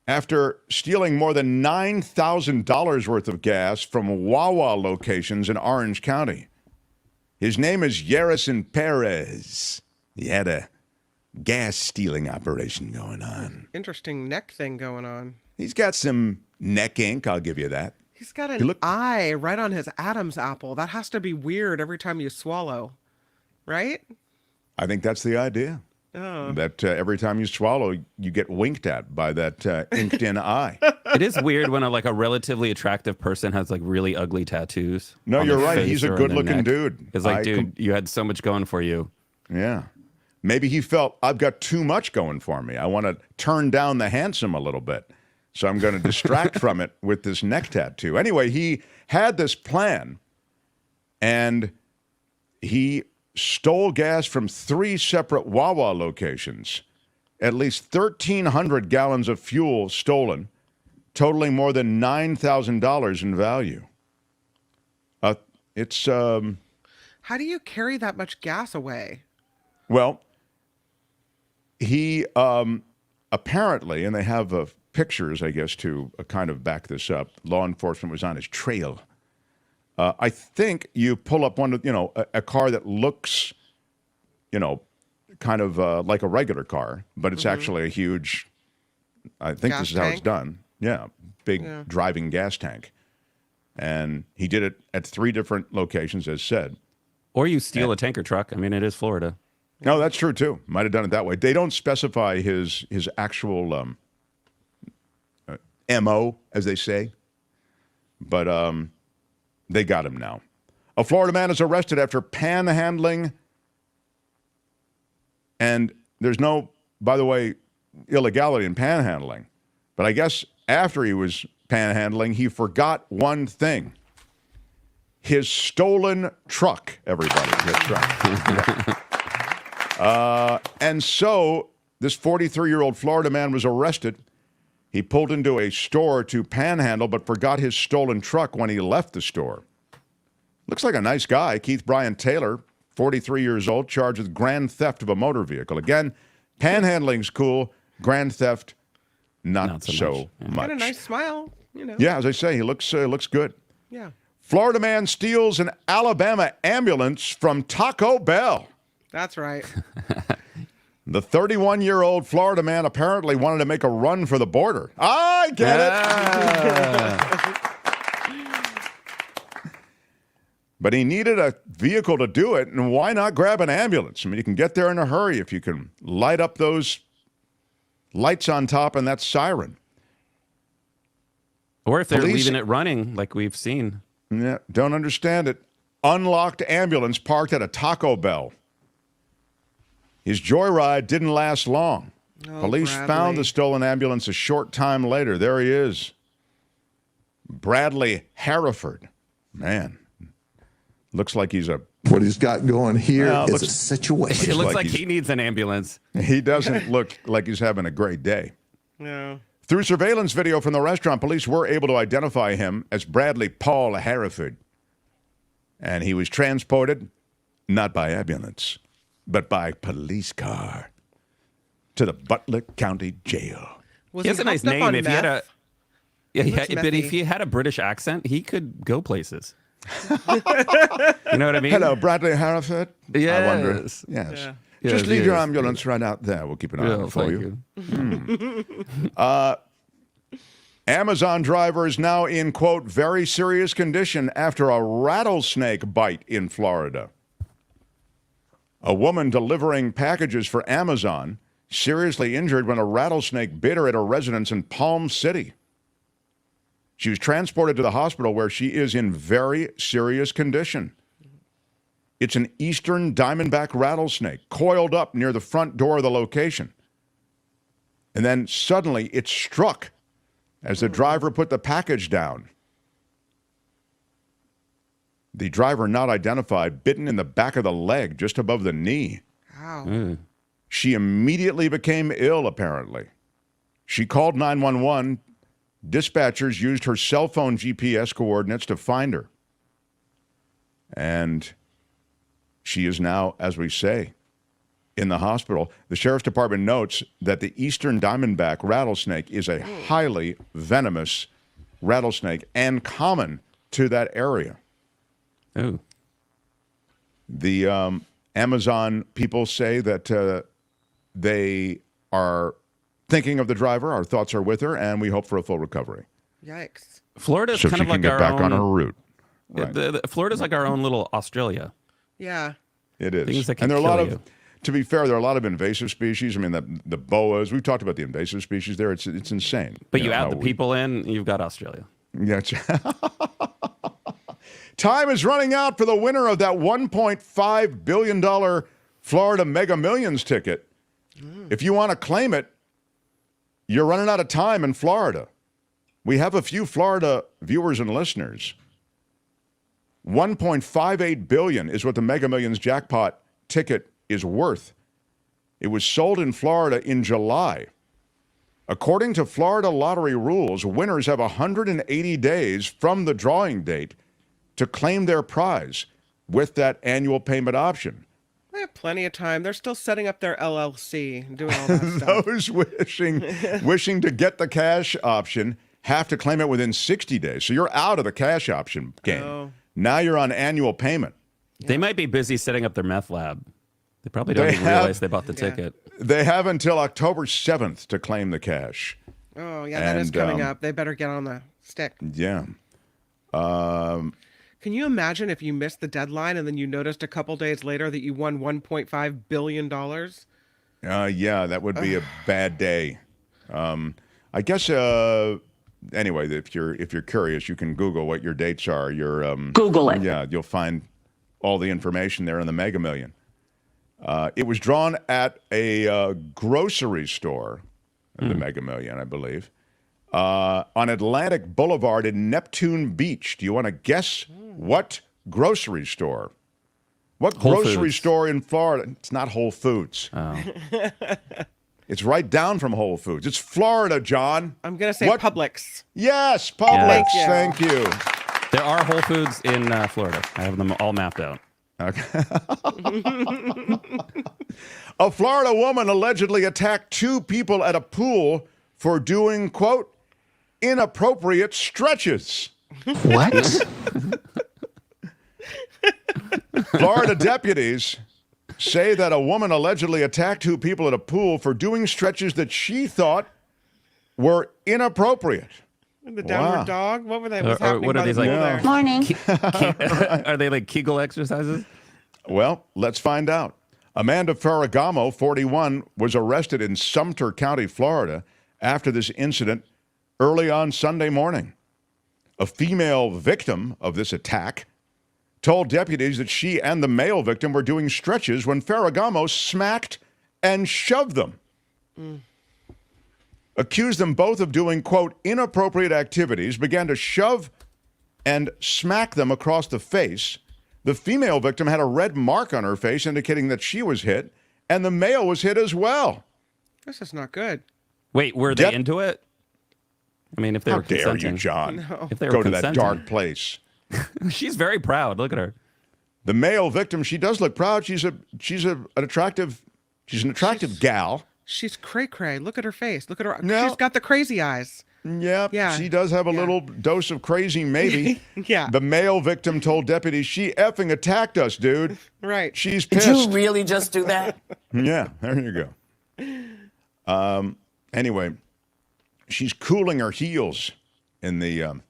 after stealing more than $9,000 worth of gas from Wawa locations in Orange County. His name is Yerison Perez. He had a gas stealing operation going on. Interesting neck thing going on. He's got some neck ink, I'll give you that. He's got an eye right on his Adam's apple. That has to be weird every time you swallow, right? I think that's the idea. Oh. That every time you swallow, you get winked at by that inked-in eye. It is weird when a relatively attractive person has really ugly tattoos. No, on you're their right. face He's a or on their good-looking neck. dude. It's like, dude, you had so much going for you. Yeah. Maybe he felt, I've got too much going for me. I want to turn down the handsome a little bit. So I'm going to distract from it with this neck tattoo. Anyway, he had this plan, and he stole gas from 3 separate Wawa locations. At least 1,300 gallons of fuel stolen, totaling more than $9,000 in value. It's How do you carry that much gas away? Well, he apparently, and they have pictures, I guess, to kind of back this up. Law enforcement was on his trail. I think you pull up one of, a car that looks, kind of like a regular car, but it's actually a huge, I think Gas this is how it's tank? done. Yeah, big driving gas tank. And he did it at 3 different locations, as said. Or you steal a tanker truck. I mean, it is Florida. No, that's true, too. Might have done it that way. They don't specify his actual MO, as they say. But they got him now. A Florida man is arrested after panhandling. And there's no, by the way, illegality in panhandling. But I guess after he was panhandling, he forgot one thing. His stolen truck, everybody. His truck. And so this 43-year-old Florida man was arrested. He pulled into a store to panhandle, but forgot his stolen truck when he left the store. Looks like a nice guy. Keith Brian Taylor, 43 years old, charged with grand theft of a motor vehicle. Again, panhandling's cool. Grand theft, not so much. Got a nice smile, you know. Yeah, as I say, he looks good. Yeah. Florida man steals an Alabama ambulance from Taco Bell. That's right. The 31-year-old Florida man apparently wanted to make a run for the border. I get it. But he needed a vehicle to do it, and why not grab an ambulance? I mean, you can get there in a hurry if you can light up those lights on top and that siren. Or if they're leaving it running, like we've seen. Yeah, don't understand it. Unlocked ambulance parked at a Taco Bell. His joyride didn't last long. Oh, Police found the stolen ambulance a short time later. There he is. Bradley Hereford. Man, looks like he's a... What he's got going here is a situation. It looks like he needs an ambulance. He doesn't look like he's having a great day. No. Through surveillance video from the restaurant, police were able to identify him as Bradley Paul Hereford. And he was transported, not by ambulance, but by police car, to the Butler County Jail. He has a nice name. If he had a, but if he had a British accent, he could go places. You know what I mean? Hello, Bradley Hereford. Yes. I wonder. Yes. Yeah. Just Yes, leave your yes. ambulance right out there. We'll keep an eye on it for thank you. Amazon driver is now in, quote, very serious condition after a rattlesnake bite in Florida. A woman delivering packages for Amazon seriously injured when a rattlesnake bit her at a residence in Palm City. She was transported to the hospital where she is in very serious condition. It's an eastern diamondback rattlesnake coiled up near the front door of the location. And then suddenly it struck as the driver put the package down. The driver, not identified, bitten in the back of the leg, just above the knee. Wow. She immediately became ill, apparently. She called 911. Dispatchers used her cell phone GPS coordinates to find her. And she is now, as we say, in the hospital. The sheriff's department notes that the eastern diamondback rattlesnake is a highly venomous rattlesnake and common to that area. Oh. The Amazon people say that they are thinking of the driver. Our thoughts are with her, and we hope for a full recovery. Yikes. Florida's So kind she of can like get our back own, on her route. Right. Florida's like our own little Australia. Yeah. It is. Things that can And there are a lot kill of, you. to be fair, there are a lot of invasive species. I mean, the boas, we've talked about the invasive species there. It's insane. But you know, add how the people in, you've got Australia. Yeah. Time is running out for the winner of that $1.5 billion Florida Mega Millions ticket. If you want to claim it, you're running out of time in Florida. We have a few Florida viewers and listeners. $1.58 billion is what the Mega Millions jackpot ticket is worth. It was sold in Florida in July. According to Florida lottery rules, winners have 180 days from the drawing date to claim their prize with that annual payment option. They have plenty of time. They're still setting up their LLC and doing all that stuff. Those wishing to get the cash option have to claim it within 60 days. So you're out of the cash option game. Oh. Now you're on annual payment. They might be busy setting up their meth lab. They probably don't even realize they bought the ticket. They have until October 7th to claim the cash. Oh, yeah, that is coming up. They better get on the stick. Yeah. Can you imagine if you missed the deadline and then you noticed a couple days later that you won $1.5 billion? Yeah, that would be a bad day. I guess. Anyway, if you're curious, you can Google what your dates are. Google it. Yeah, you'll find all the information there in the Mega Million. It was drawn at a grocery store, the Mega Million, I believe, on Atlantic Boulevard in Neptune Beach. Do you want to guess what grocery store? What grocery store in Florida? It's not Whole Foods. Oh. It's right down from Whole Foods. It's Florida, John. I'm going to say Publix. Yes, Publix. Yes. Thank you. There are Whole Foods in Florida. I have them all mapped out. Okay. A Florida woman allegedly attacked 2 people at a pool for doing, quote, inappropriate stretches. What? Florida deputies say that a woman allegedly attacked 2 people at a pool for doing stretches that she thought were inappropriate. The downward dog? What were they? What's happening what are by these the like? pool there? Morning. Are they like Kegel exercises? Well, let's find out. Amanda Ferragamo, 41, was arrested in Sumter County, Florida, after this incident early on Sunday morning. A female victim of this attack told deputies that she and the male victim were doing stretches when Ferragamo smacked and shoved them. Accused them both of doing, quote, inappropriate activities, began to shove and smack them across the face. The female victim had a red mark on her face indicating that she was hit, and the male was hit as well. This is not good. Wait, were they into it? I mean, if they How were consenting. dare you, John? No. If they were Go to consenting. that dark place. She's very proud. Look at her. The male victim, she does look proud. She's an attractive gal. She's cray-cray. Look at her face. Look at her. No. She's got the crazy eyes. Yeah, she does have a little dose of crazy, maybe. Yeah. The male victim told deputies, she effing attacked us, dude. Right. She's pissed. Did you really just do that? Yeah, there you go. Anyway, she's cooling her heels in the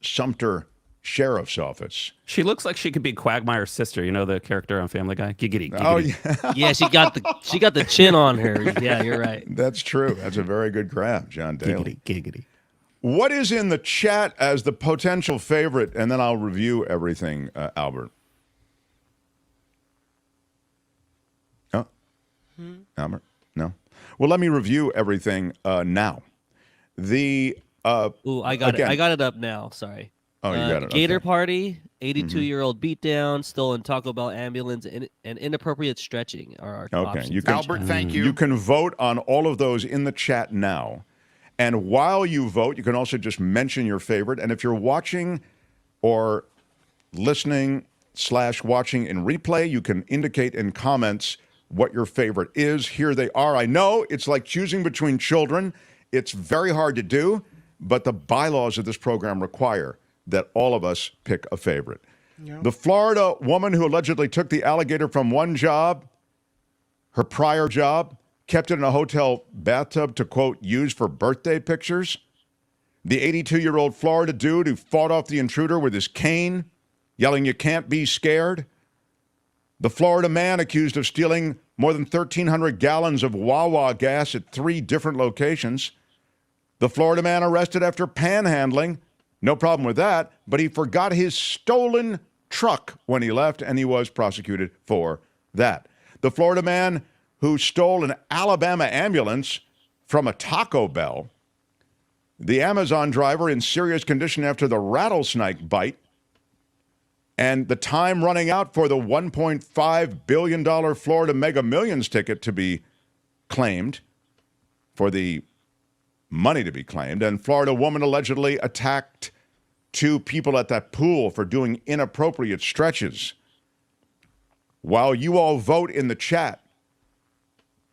Sumter Sheriff's Office. She looks like she could be Quagmire's sister. You know the character on Family Guy? Giggity. Giggity. Oh, yeah. Yeah, she got the chin on her. Yeah, you're right. That's true. That's a very good grab, John Daly. Giggity. What is in the chat as the potential favorite? And then I'll review everything, Albert. Oh, Albert? No. Well, let me review everything now. Ooh, I got it. I got it up now. Sorry. Oh, you got it. Gator Okay. Party, 82-year-old beatdown, stolen Taco Bell ambulance, and inappropriate stretching are our options. You can, Albert, thank you. You can vote on all of those in the chat now. And while you vote, you can also just mention your favorite. And if you're watching or listening/watching in replay, you can indicate in comments what your favorite is. Here they are. I know it's like choosing between children. It's very hard to do, but the bylaws of this program require that all of us pick a favorite. Yep. The Florida woman who allegedly took the alligator from one job, her prior job, kept it in a hotel bathtub to, quote, use for birthday pictures. The 82-year-old Florida dude who fought off the intruder with his cane, yelling, "You can't be scared." The Florida man accused of stealing more than 1,300 gallons of Wawa gas at 3 different locations. The Florida man arrested after panhandling. No problem with that, but he forgot his stolen truck when he left, and he was prosecuted for that. The Florida man who stole an Alabama ambulance from a Taco Bell. The Amazon driver in serious condition after the rattlesnake bite. And the time running out for the $1.5 billion Florida Mega Millions ticket to be claimed, for the money to be claimed. And Florida woman allegedly attacked 2 people at that pool for doing inappropriate stretches. While you all vote in the chat,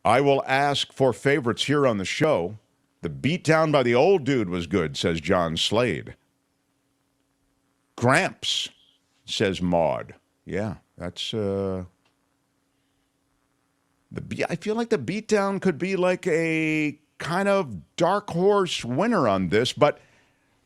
I will ask for favorites here on the show. The beatdown by the old dude was good, says John Slade. Gramps, says Maud. Yeah, that's I feel like the beatdown could be like a kind of dark horse winner on this, but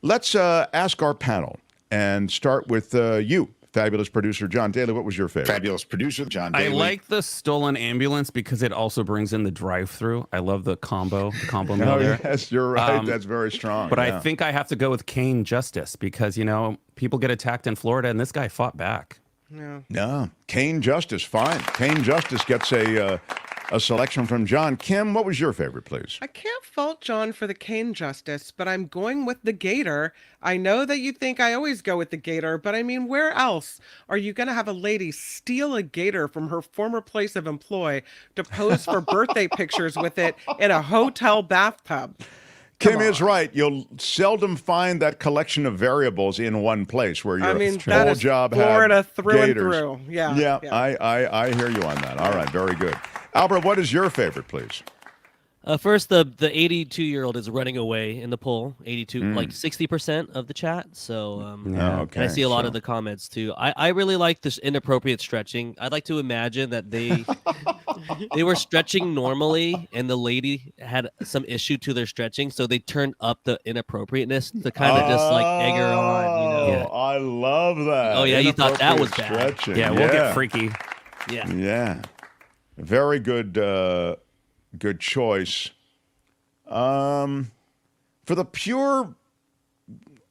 let's ask our panel. and start with you, fabulous producer John Daly. What was your favorite? Fabulous producer John Daly. I like the stolen ambulance because it also brings in the drive-through. I love the combo meal there. Yes, you're right. That's very strong. But yeah. I think I have to go with Kane Justice because, people get attacked in Florida, and this guy fought back. Yeah. No, Kane Justice, fine. Kane Justice gets a selection from John. Kim, what was your favorite, please? I can't fault John for the Kane Justice, but I'm going with the Gator. I know that you think I always go with the Gator, but I mean, where else are you going to have a lady steal a gator from her former place of employ to pose for birthday pictures with it in a hotel bathtub? Kim is right. You'll seldom find that collection of variables in one place where your whole job Florida had through gators. and through. Yeah. Yeah. I hear you on that. All right, very good. Albert, what is your favorite, please? First, the 82-year-old is running away in the poll. 82, like 60% of the chat. So, okay, and I see a lot of the comments too. I really like this inappropriate stretching. I'd like to imagine that they were stretching normally, and the lady had some issue to their stretching, so they turned up the inappropriateness to kind of just like egg her on. Yeah. I love that. Oh yeah, you thought that was bad. Stretching. Yeah, we'll get freaky. Yeah. Yeah. Very good. Good choice. For the pure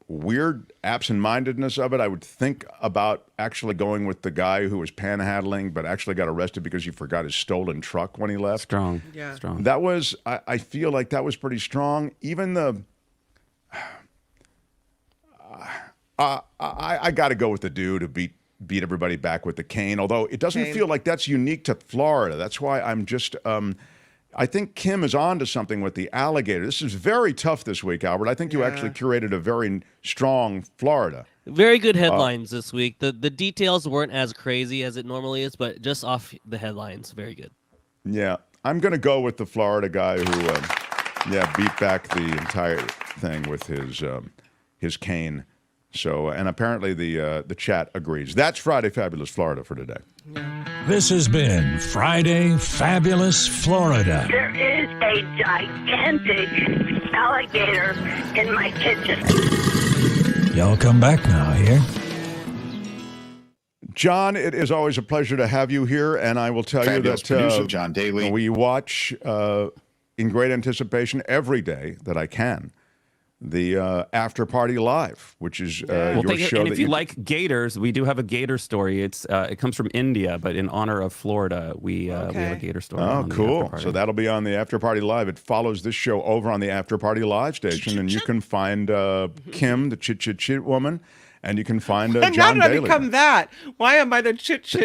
weird absent-mindedness of it, I would think about actually going with the guy who was panhandling but actually got arrested because he forgot his stolen truck when he left. Strong. Yeah. Strong. That was, I feel like that was pretty strong. Even the, I got to go with the dude who beat everybody back with the cane, although it doesn't feel like that's unique to Florida. That's why I'm just, I think Kim is on to something with the alligator. This is very tough this week, Albert. I think you actually curated a very strong Florida. Very good headlines this week. The details weren't as crazy as it normally is, but just off the headlines, very good. Yeah, I'm going to go with the Florida guy who, beat back the entire thing with his cane. So, and apparently the chat agrees. That's Friday Fabulous Florida for today. This has been Friday Fabulous Florida. There is a gigantic alligator in my kitchen. Y'all come back now here. John, it is always a pleasure to have you here, and I will tell Fabulous you that producer John Daly. We watch in great anticipation every day that I can the After Party Live, which is your show. And if you like gators, we do have a gator story. It comes from India, but in honor of Florida, we have a gator story. Oh, cool. So that'll be on the After Party Live. It follows this show over on the After Party Live station, and you can find Kim, the chit woman, and you can find John How did I Daly. become that? Why am I the chit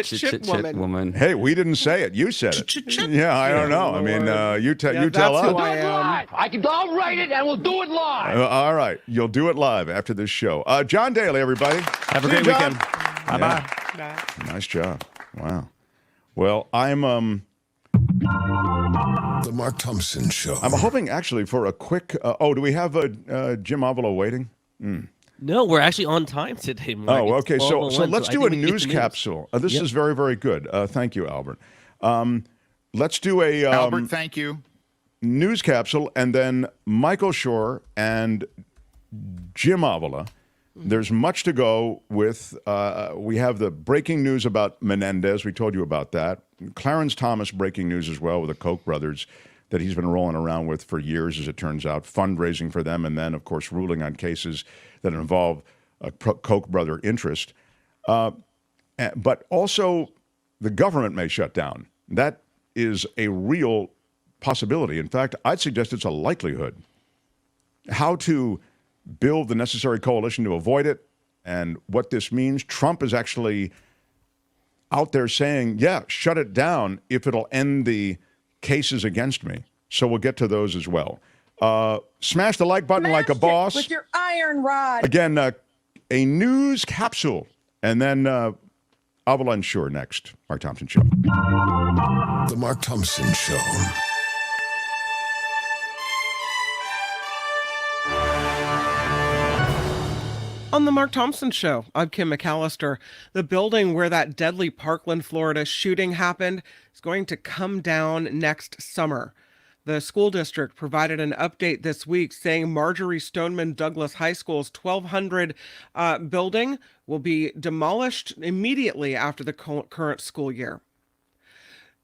woman? Hey, we didn't say it. You said it. Yeah, I don't know. I mean, you tell us. Who I am. I'll write it and we'll do it live. All right. You'll do it live after this show. John Daly, everybody. Have a great weekend. Bye-bye. Bye. Nice job. Wow. Well, I'm The Mark Thompson Show. I'm hoping actually for a quick do we have Jim Avila waiting? No, we're actually on time today, Mark. Oh, okay. So 12:01, let's I do think a we can get news the capsule. This is very, very good. Thank you, Albert. Let's do a Albert, thank you. News capsule, and then Michael Shure and Jim Avila. There's much to go with. We have the breaking news about Menendez. We told you about that. Clarence Thomas breaking news as well with the Koch brothers that he's been rolling around with for years, as it turns out, fundraising for them, and then, of course, ruling on cases that involve a Koch brother interest. But also, the government may shut down. That is a real possibility. In fact, I'd suggest it's a likelihood. How to build the necessary coalition to avoid it and what this means. Trump is actually out there saying, yeah, shut it down if it'll end the cases against me. So we'll get to those as well. Smash the like button like a boss. With your iron rod. Again, a news capsule. And then Avila and Shure next. Mark Thompson Show. The Mark Thompson Show. On the Mark Thompson Show, I'm Kim McAllister. The building where that deadly Parkland, Florida shooting happened is going to come down next summer. The school district provided an update this week saying Marjorie Stoneman Douglas High School's 1200 building will be demolished immediately after the current school year.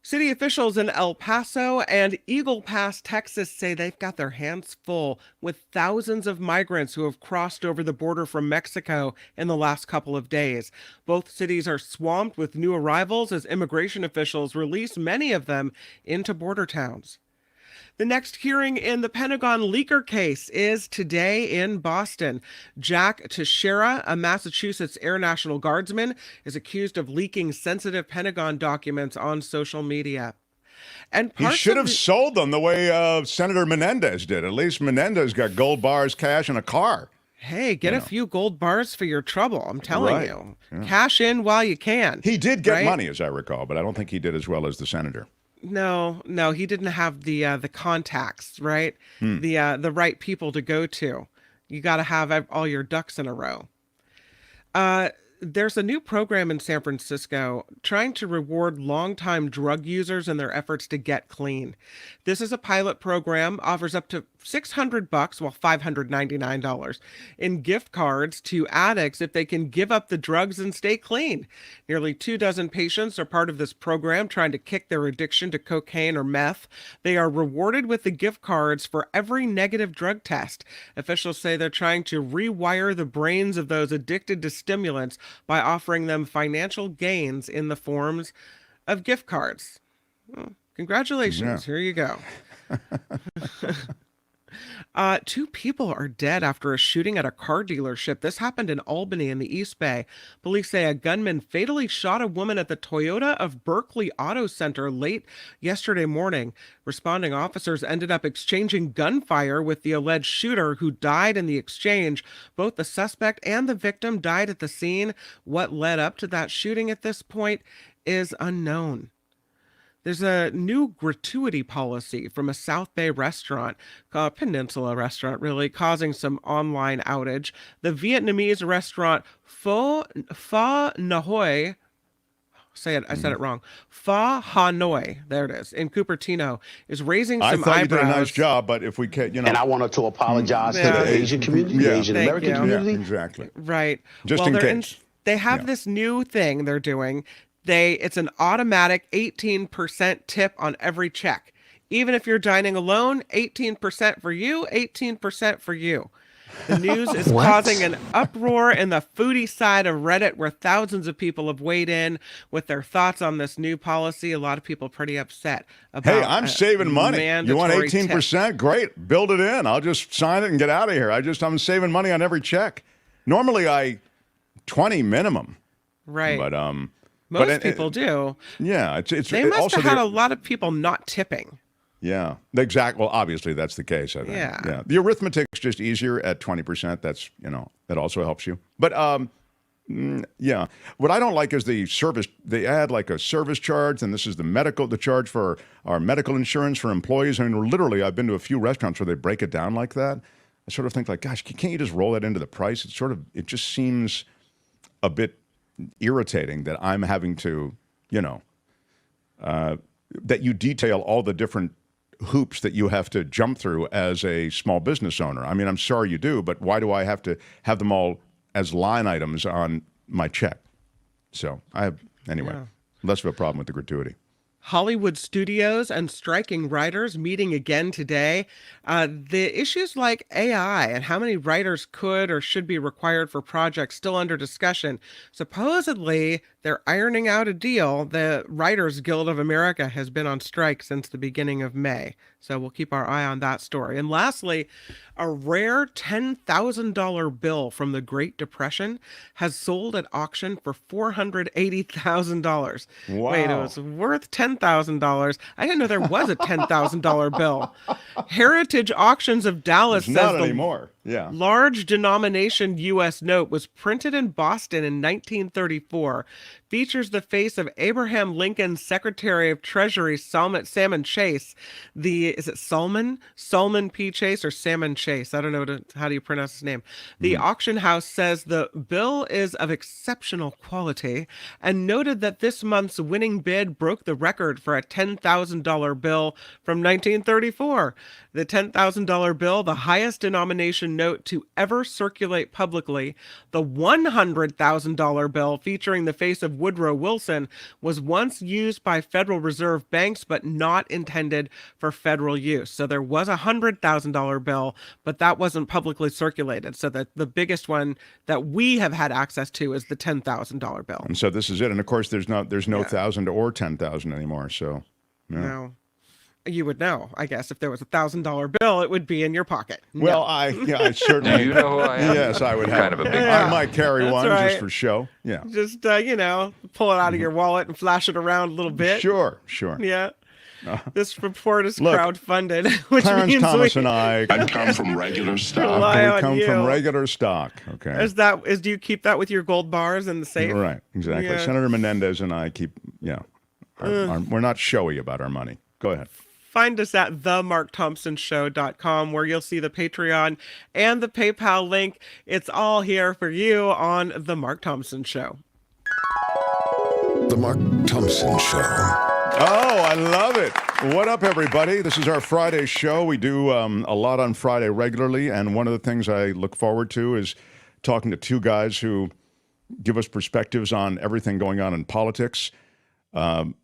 City officials in El Paso and Eagle Pass, Texas, say they've got their hands full with thousands of migrants who have crossed over the border from Mexico in the last couple of days. Both cities are swamped with new arrivals as immigration officials release many of them into border towns. The next hearing in the Pentagon leaker case is today in Boston. Jack Teixeira, a Massachusetts Air National Guardsman, is accused of leaking sensitive Pentagon documents on social media. And he should have sold them the way Senator Menendez did. At least Menendez got gold bars, cash, and a car. Hey, get a few gold bars for your trouble. I'm telling you. Yeah. Cash in while you can. He did get money, as I recall, but I don't think he did as well as the senator. No, he didn't have the contacts, right? The right people to go to. You got to have all your ducks in a row. There's a new program in San Francisco trying to reward longtime drug users in their efforts to get clean. This is a pilot program, offers up to $600, well, $599 in gift cards to addicts if they can give up the drugs and stay clean. Nearly 24 patients are part of this program trying to kick their addiction to cocaine or meth. They are rewarded with the gift cards for every negative drug test. Officials say they're trying to rewire the brains of those addicted to stimulants by offering them financial gains in the forms of gift cards. Well, congratulations. Yeah. Here you go. 2 people are dead after a shooting at a car dealership. This happened in Albany in the East Bay. Police say a gunman fatally shot a woman at the Toyota of Berkeley Auto Center late yesterday morning. Responding officers ended up exchanging gunfire with the alleged shooter, who died in the exchange. Both the suspect and the victim died at the scene. What led up to that shooting at this point is unknown. There's a new gratuity policy from a South Bay restaurant, a peninsula restaurant, really, causing some online outage. The Vietnamese restaurant Pho Hanoi, I said it wrong. Pho Hanoi, there it is, in Cupertino, is raising some eyebrows. I thought you did a nice job, but if we can, And I wanted to apologize to the Asian community, the Asian American community. Yeah, exactly. Right. Just in case. They have this new thing they're doing. It's an automatic 18% tip on every check. Even if you're dining alone, 18% for you, 18% for you. The news is causing an uproar in the foodie side of Reddit, where thousands of people have weighed in with their thoughts on this new policy. A lot of people pretty upset about. Hey, I'm saving money. You want 18%? Tip. Great. Build it in. I'll just sign it and get out of here. I'm saving money on every check. Normally 20 minimum. Right. But most people do. Yeah, they must also have had a lot of people not tipping. Yeah, exactly. Well, obviously that's the case. I think. Yeah. The arithmetic's just easier at 20%. That's that also helps you. But yeah, what I don't like is the service. They add like a service charge, and this is the charge for our medical insurance for employees. I mean, literally, I've been to a few restaurants where they break it down like that. I sort of think like, gosh, can't you just roll that into the price? It just seems a bit irritating that I'm having to, that you detail all the different hoops that you have to jump through as a small business owner. I mean, I'm sorry you do, but why do I have to have them all as line items on my check? So less of a problem with the gratuity. Hollywood studios and striking writers meeting again today. The issues like AI and how many writers could or should be required for projects still under discussion. Supposedly, they're ironing out a deal. The Writers Guild of America has been on strike since the beginning of May. So we'll keep our eye on that story. And lastly, a rare $10,000 bill from the Great Depression has sold at auction for $480,000. Wow. Wait, it was worth $10,000. I didn't know there was a $10,000 bill. Heritage Auctions of Dallas says not the anymore. Yeah. Large denomination U.S. note was printed in Boston in 1934. features the face of Abraham Lincoln's Secretary of Treasury, Salmon Chase. Is it Salmon P. Chase or Salmon Chase? I don't know how do you pronounce his name. The auction house says the bill is of exceptional quality and noted that this month's winning bid broke the record for a $10,000 bill from 1934. The $10,000 bill, the highest denomination note to ever circulate publicly. The $100,000 bill featuring the face of Woodrow Wilson was once used by Federal Reserve banks but not intended for federal use. So there was a $100,000 bill, but that wasn't publicly circulated. So that the biggest one that we have had access to is the $10,000 bill. And so this is it. And of course, there's no 1,000 or 10,000 anymore. So no. You would know, I guess, if there was a $1,000 bill, it would be in your pocket. Well, I certainly. Do you know who I am? Yes, I would have. Kind of a big I might carry one right. just for show. Yeah. Just, pull it out of your wallet and flash it around a little bit. Sure. Yeah. This report is Look, crowdfunded, which Clarence means Thomas and I come from regular stock. rely on we come from you. regular stock. Okay. Do you keep that with your gold bars in the safe? Right. Exactly. Yeah. Senator Menendez and I keep. We're not showy about our money. Go ahead. Find us at themarkthompsonshow.com, where you'll see the Patreon and the PayPal link. It's all here for you on The Mark Thompson Show. The Mark Thompson Show. Oh, I love it. What up, everybody? This is our Friday show. We do a lot on Friday regularly, and one of the things I look forward to is talking to two guys who give us perspectives on everything going on in politics.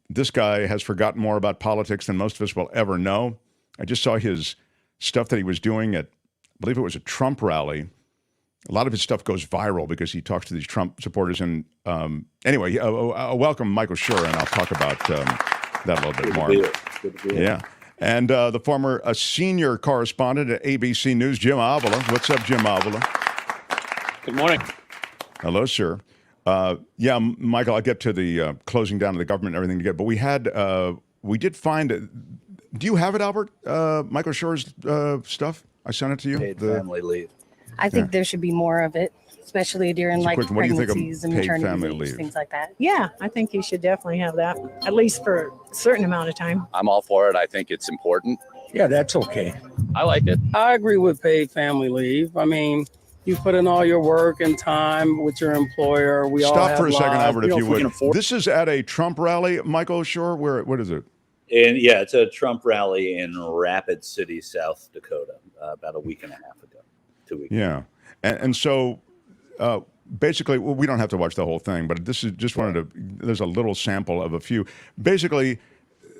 This guy has forgotten more about politics than most of us will ever know. I just saw his stuff that he was doing at, I believe it was a Trump rally. A lot of his stuff goes viral because he talks to these Trump supporters. And anyway, welcome Michael Shure, and I'll talk about that a little bit more. Good to be here. Yeah. And the former senior correspondent at ABC News, Jim Avila. What's up, Jim Avila? Good morning. Hello, sir. Michael, I'll get to the closing down of the government and everything together. But we did find it. Do you have it, Albert? Michael Shure's stuff? I sent it to you. Paid family leave. I think there should be more of it, especially during pregnancies and maternity leave, things like that. Yeah, I think you should definitely have that, at least for a certain amount of time. I'm all for it. I think it's important. Yeah, that's okay. I like it. I agree with paid family leave. I mean, you put in all your work and time with your employer. We all have Stop for a second, lives. Albert, if you would. afford- This is at a Trump rally, Michael Shure. What is it? And yeah, it's a Trump rally in Rapid City, South Dakota, about a week and a half ago, 2 weeks. Yeah, and so basically, well, we don't have to watch the whole thing, but this is just wanted to. There's a little sample of a few. Basically,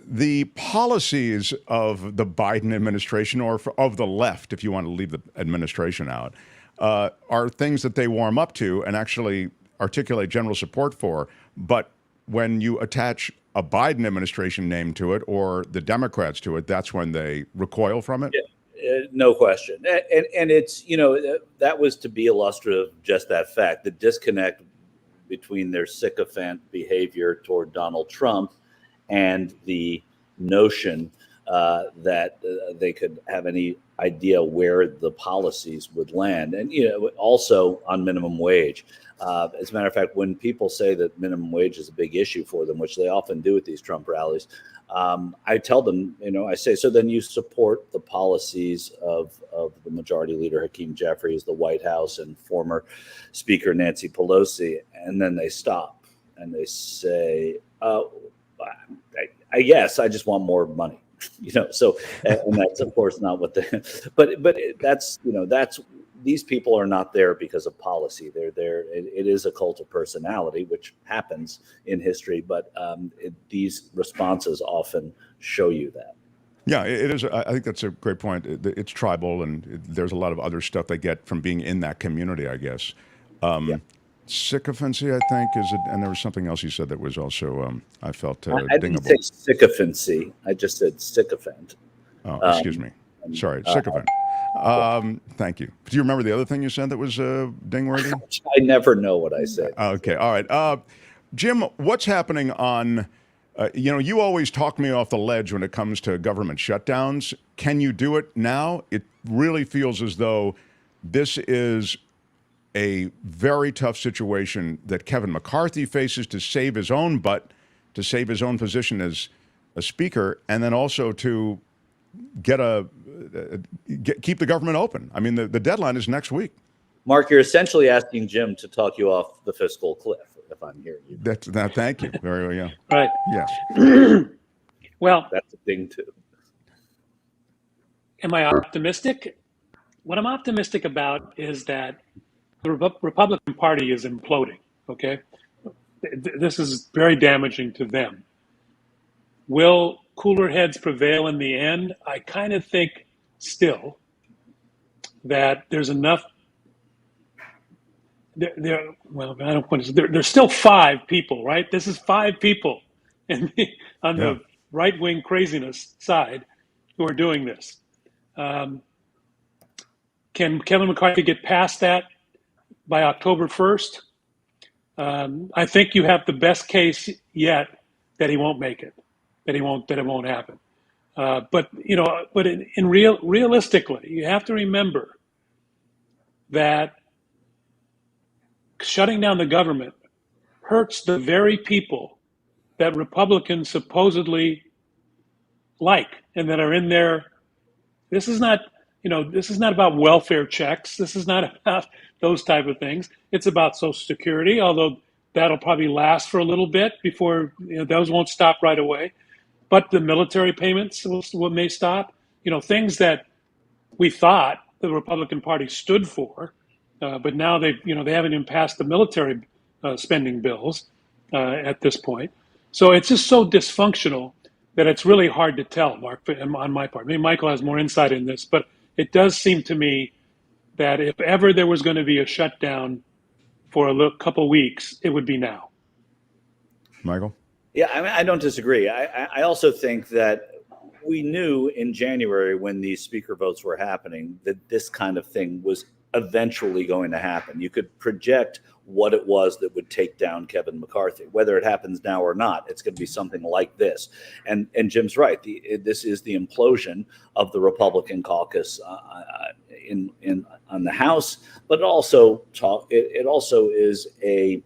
the policies of the Biden administration, or of the left, if you want to leave the administration out, are things that they warm up to and actually articulate general support for. But when you attach a Biden administration name to it or the Democrats to it, that's when they recoil from it? Yeah, no question. And it's, that was to be illustrative of just that fact, the disconnect between their sycophant behavior toward Donald Trump and the notion that they could have any idea where the policies would land. And, also on minimum wage. As a matter of fact, when people say that minimum wage is a big issue for them, which they often do at these Trump rallies, I tell them, I say, so then you support the policies of the Majority Leader Hakeem Jeffries, the White House, and former Speaker Nancy Pelosi. And then they stop and they say, I guess I just want more money. So, and that's of course not what but that's, that's, these people are not there because of policy. They're there. It is a cult of personality, which happens in history, but these responses often show you that. Yeah, it is. I think that's a great point. It's tribal, and there's a lot of other stuff they get from being in that community, I guess. Sycophancy, I think, is it? And there was something else you said that was also, I felt, I didn't say sycophancy. I just said sycophant. Oh, excuse me. Sorry, sycophant. Thank you. Do you remember the other thing you said that was dingworthy? I never know what I said. Okay, all right. Jim, what's happening on, you always talk me off the ledge when it comes to government shutdowns. Can you do it now? It really feels as though this is a very tough situation that Kevin McCarthy faces to save his own butt, to save his own position as a speaker, and then also to keep the government open. I mean, the deadline is next week. Mark, you're essentially asking Jim to talk you off the fiscal cliff, if I'm hearing you. Thank you. Very well, yeah. Right. Yes. Well, that's a thing too. Am I optimistic? What I'm optimistic about is that the Republican Party is imploding, okay? This is very damaging to them. Will cooler heads prevail in the end? I kind of think still that there's enough. There's still 5 people, right? This is 5 people on the right-wing craziness side who are doing this. Can Kevin McCarthy get past that by October 1st? I think you have the best case yet that he won't make it, that it won't happen. But realistically, you have to remember that shutting down the government hurts the very people that Republicans supposedly like and that are in there. This is not about welfare checks. This is not about those type of things. It's about Social Security, although that'll probably last for a little bit before those won't stop right away. But the military payments may stop. Things that we thought the Republican Party stood for, but now they haven't even passed the military spending bills at this point. So it's just so dysfunctional that it's really hard to tell, Mark, on my part. Maybe Michael has more insight in this, but it does seem to me that if ever there was going to be a shutdown for a couple weeks, it would be now. Michael? Yeah, I mean, I don't disagree. I also think that we knew in January when these speaker votes were happening that this kind of thing was eventually going to happen. You could project what it was that would take down Kevin McCarthy. Whether it happens now or not, it's going to be something like this. And Jim's right. This is the implosion of the Republican caucus on the House, but it also is a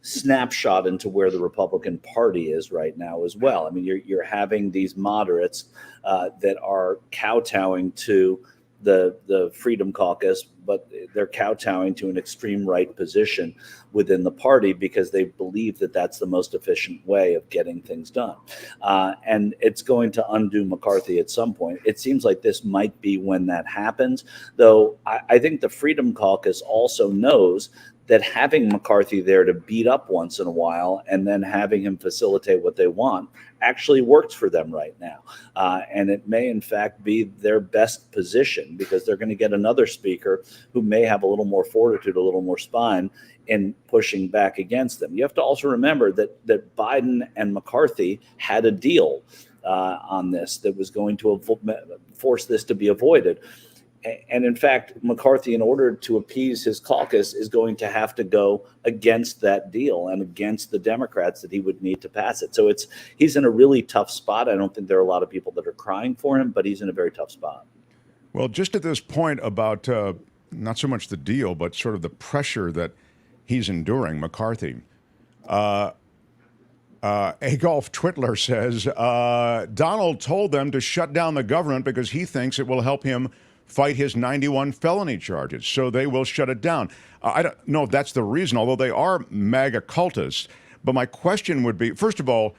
snapshot into where the Republican Party is right now as well. I mean, you're having these moderates that are kowtowing to the Freedom Caucus, but they're kowtowing to an extreme right position within the party because they believe that that's the most efficient way of getting things done. And it's going to undo McCarthy at some point. It seems like this might be when that happens, though I think the Freedom Caucus also knows that having McCarthy there to beat up once in a while and then having him facilitate what they want actually works for them right now. And it may, in fact, be their best position because they're going to get another speaker who may have a little more fortitude, a little more spine in pushing back against them. You have to also remember that Biden and McCarthy had a deal on this that was going to force this to be avoided. And in fact, McCarthy, in order to appease his caucus, is going to have to go against that deal and against the Democrats that he would need to pass it. So he's in a really tough spot. I don't think there are a lot of people that are crying for him, but he's in a very tough spot. Well, just at this point about not so much the deal, but sort of the pressure that he's enduring, McCarthy. Agolf Twitler says, Donald told them to shut down the government because he thinks it will help him fight his 91 felony charges, so they will shut it down. I don't know if that's the reason, although they are MAGA cultists. But my question would be, first of all,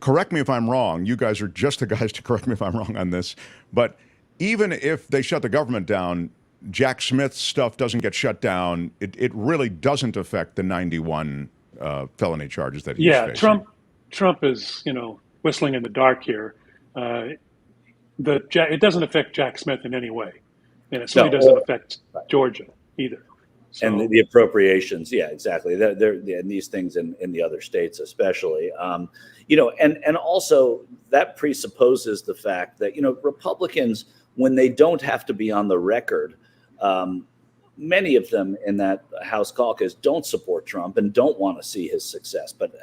correct me if I'm wrong. You guys are just the guys to correct me if I'm wrong on this. But even if they shut the government down, Jack Smith's stuff doesn't get shut down. It really doesn't affect the 91 felony charges that he's facing. Trump is, whistling in the dark here. It doesn't affect Jack Smith in any way, and it certainly doesn't affect Georgia either. So, and the appropriations, yeah, exactly. And these things in the other states, especially, and also that presupposes the fact that Republicans, when they don't have to be on the record, many of them in that House caucus don't support Trump and don't want to see his success, but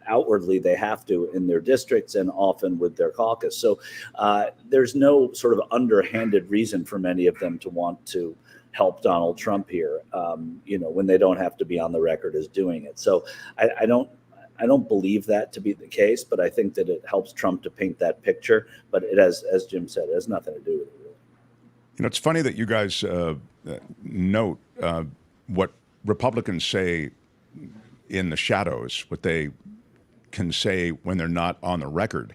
outwardly they have to in their districts and often with their caucus. So there's no sort of underhanded reason for many of them to want to help Donald Trump here, when they don't have to be on the record as doing it. So I don't believe that to be the case, but I think that it helps Trump to paint that picture. But it has, as Jim said, it has nothing to do with it. Really. It's funny that you guys note what Republicans say in the shadows, what they can say when they're not on the record.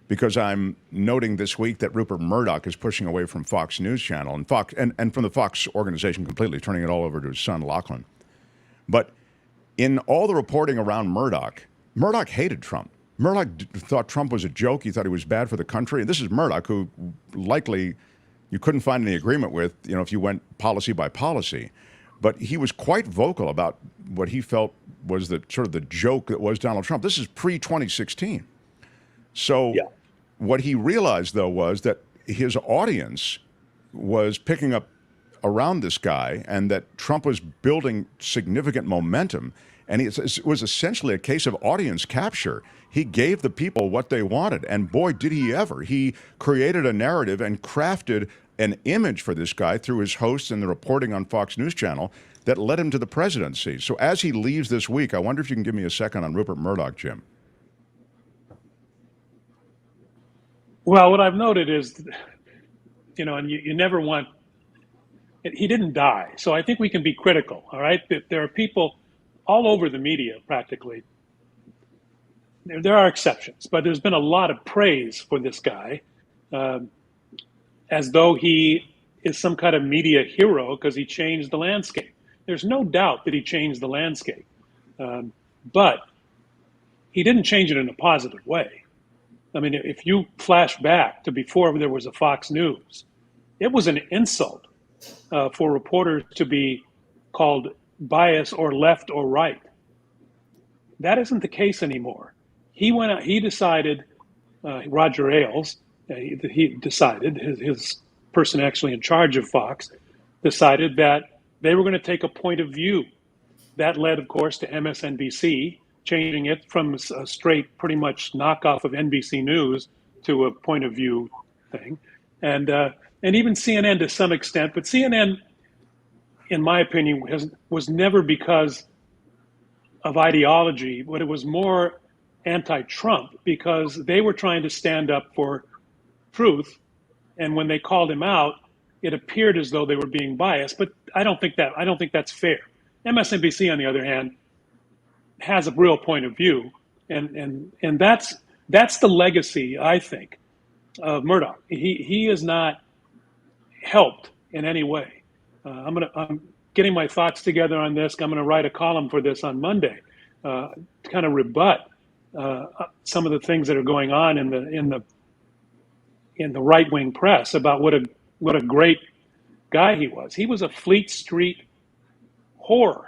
Because I'm noting this week that Rupert Murdoch is pushing away from Fox News Channel and Fox and from the Fox organization completely, turning it all over to his son Lachlan. But in all the reporting around Murdoch hated Trump. Murdoch thought Trump was a joke. He thought he was bad for the country. And this is Murdoch, who likely you couldn't find any agreement with, if you went policy by policy. But he was quite vocal about what he felt was the sort of the joke that was Donald Trump. This is pre-2016. So what he realized, though, was that his audience was picking up around this guy and that Trump was building significant momentum. And it was essentially a case of audience capture. He gave the people what they wanted. And boy, did he ever. He created a narrative and crafted an image for this guy through his hosts and the reporting on Fox News Channel that led him to the presidency. So as he leaves this week, I wonder if you can give me a second on Rupert Murdoch, Jim. Well, what I've noted is, and you never want, he didn't die. So I think we can be critical, all right? There are people all over the media, practically. There are exceptions, but there's been a lot of praise for this guy, as though he is some kind of media hero because he changed the landscape. There's no doubt that he changed the landscape, but he didn't change it in a positive way. I mean, if you flash back to before there was a Fox News, it was an insult for reporters to be called biased or left or right. That isn't the case anymore. He went out, he decided, Roger Ailes, he decided, his person actually in charge of Fox, decided that they were going to take a point of view. That led, of course, to MSNBC, changing it from a straight, pretty much knockoff of NBC News to a point of view thing. And even CNN to some extent, but CNN, in my opinion, was never because of ideology, but it was more anti-Trump because they were trying to stand up for truth. And when they called him out, it appeared as though they were being biased. But I don't think that's fair. MSNBC, on the other hand, has a real point of view, and that's the legacy, I think, of Murdoch. He is not helped in any way. I'm getting my thoughts together on this. I'm going to write a column for this on Monday to kind of rebut some of the things that are going on in the right-wing press about what a great guy he was. He was a Fleet Street whore.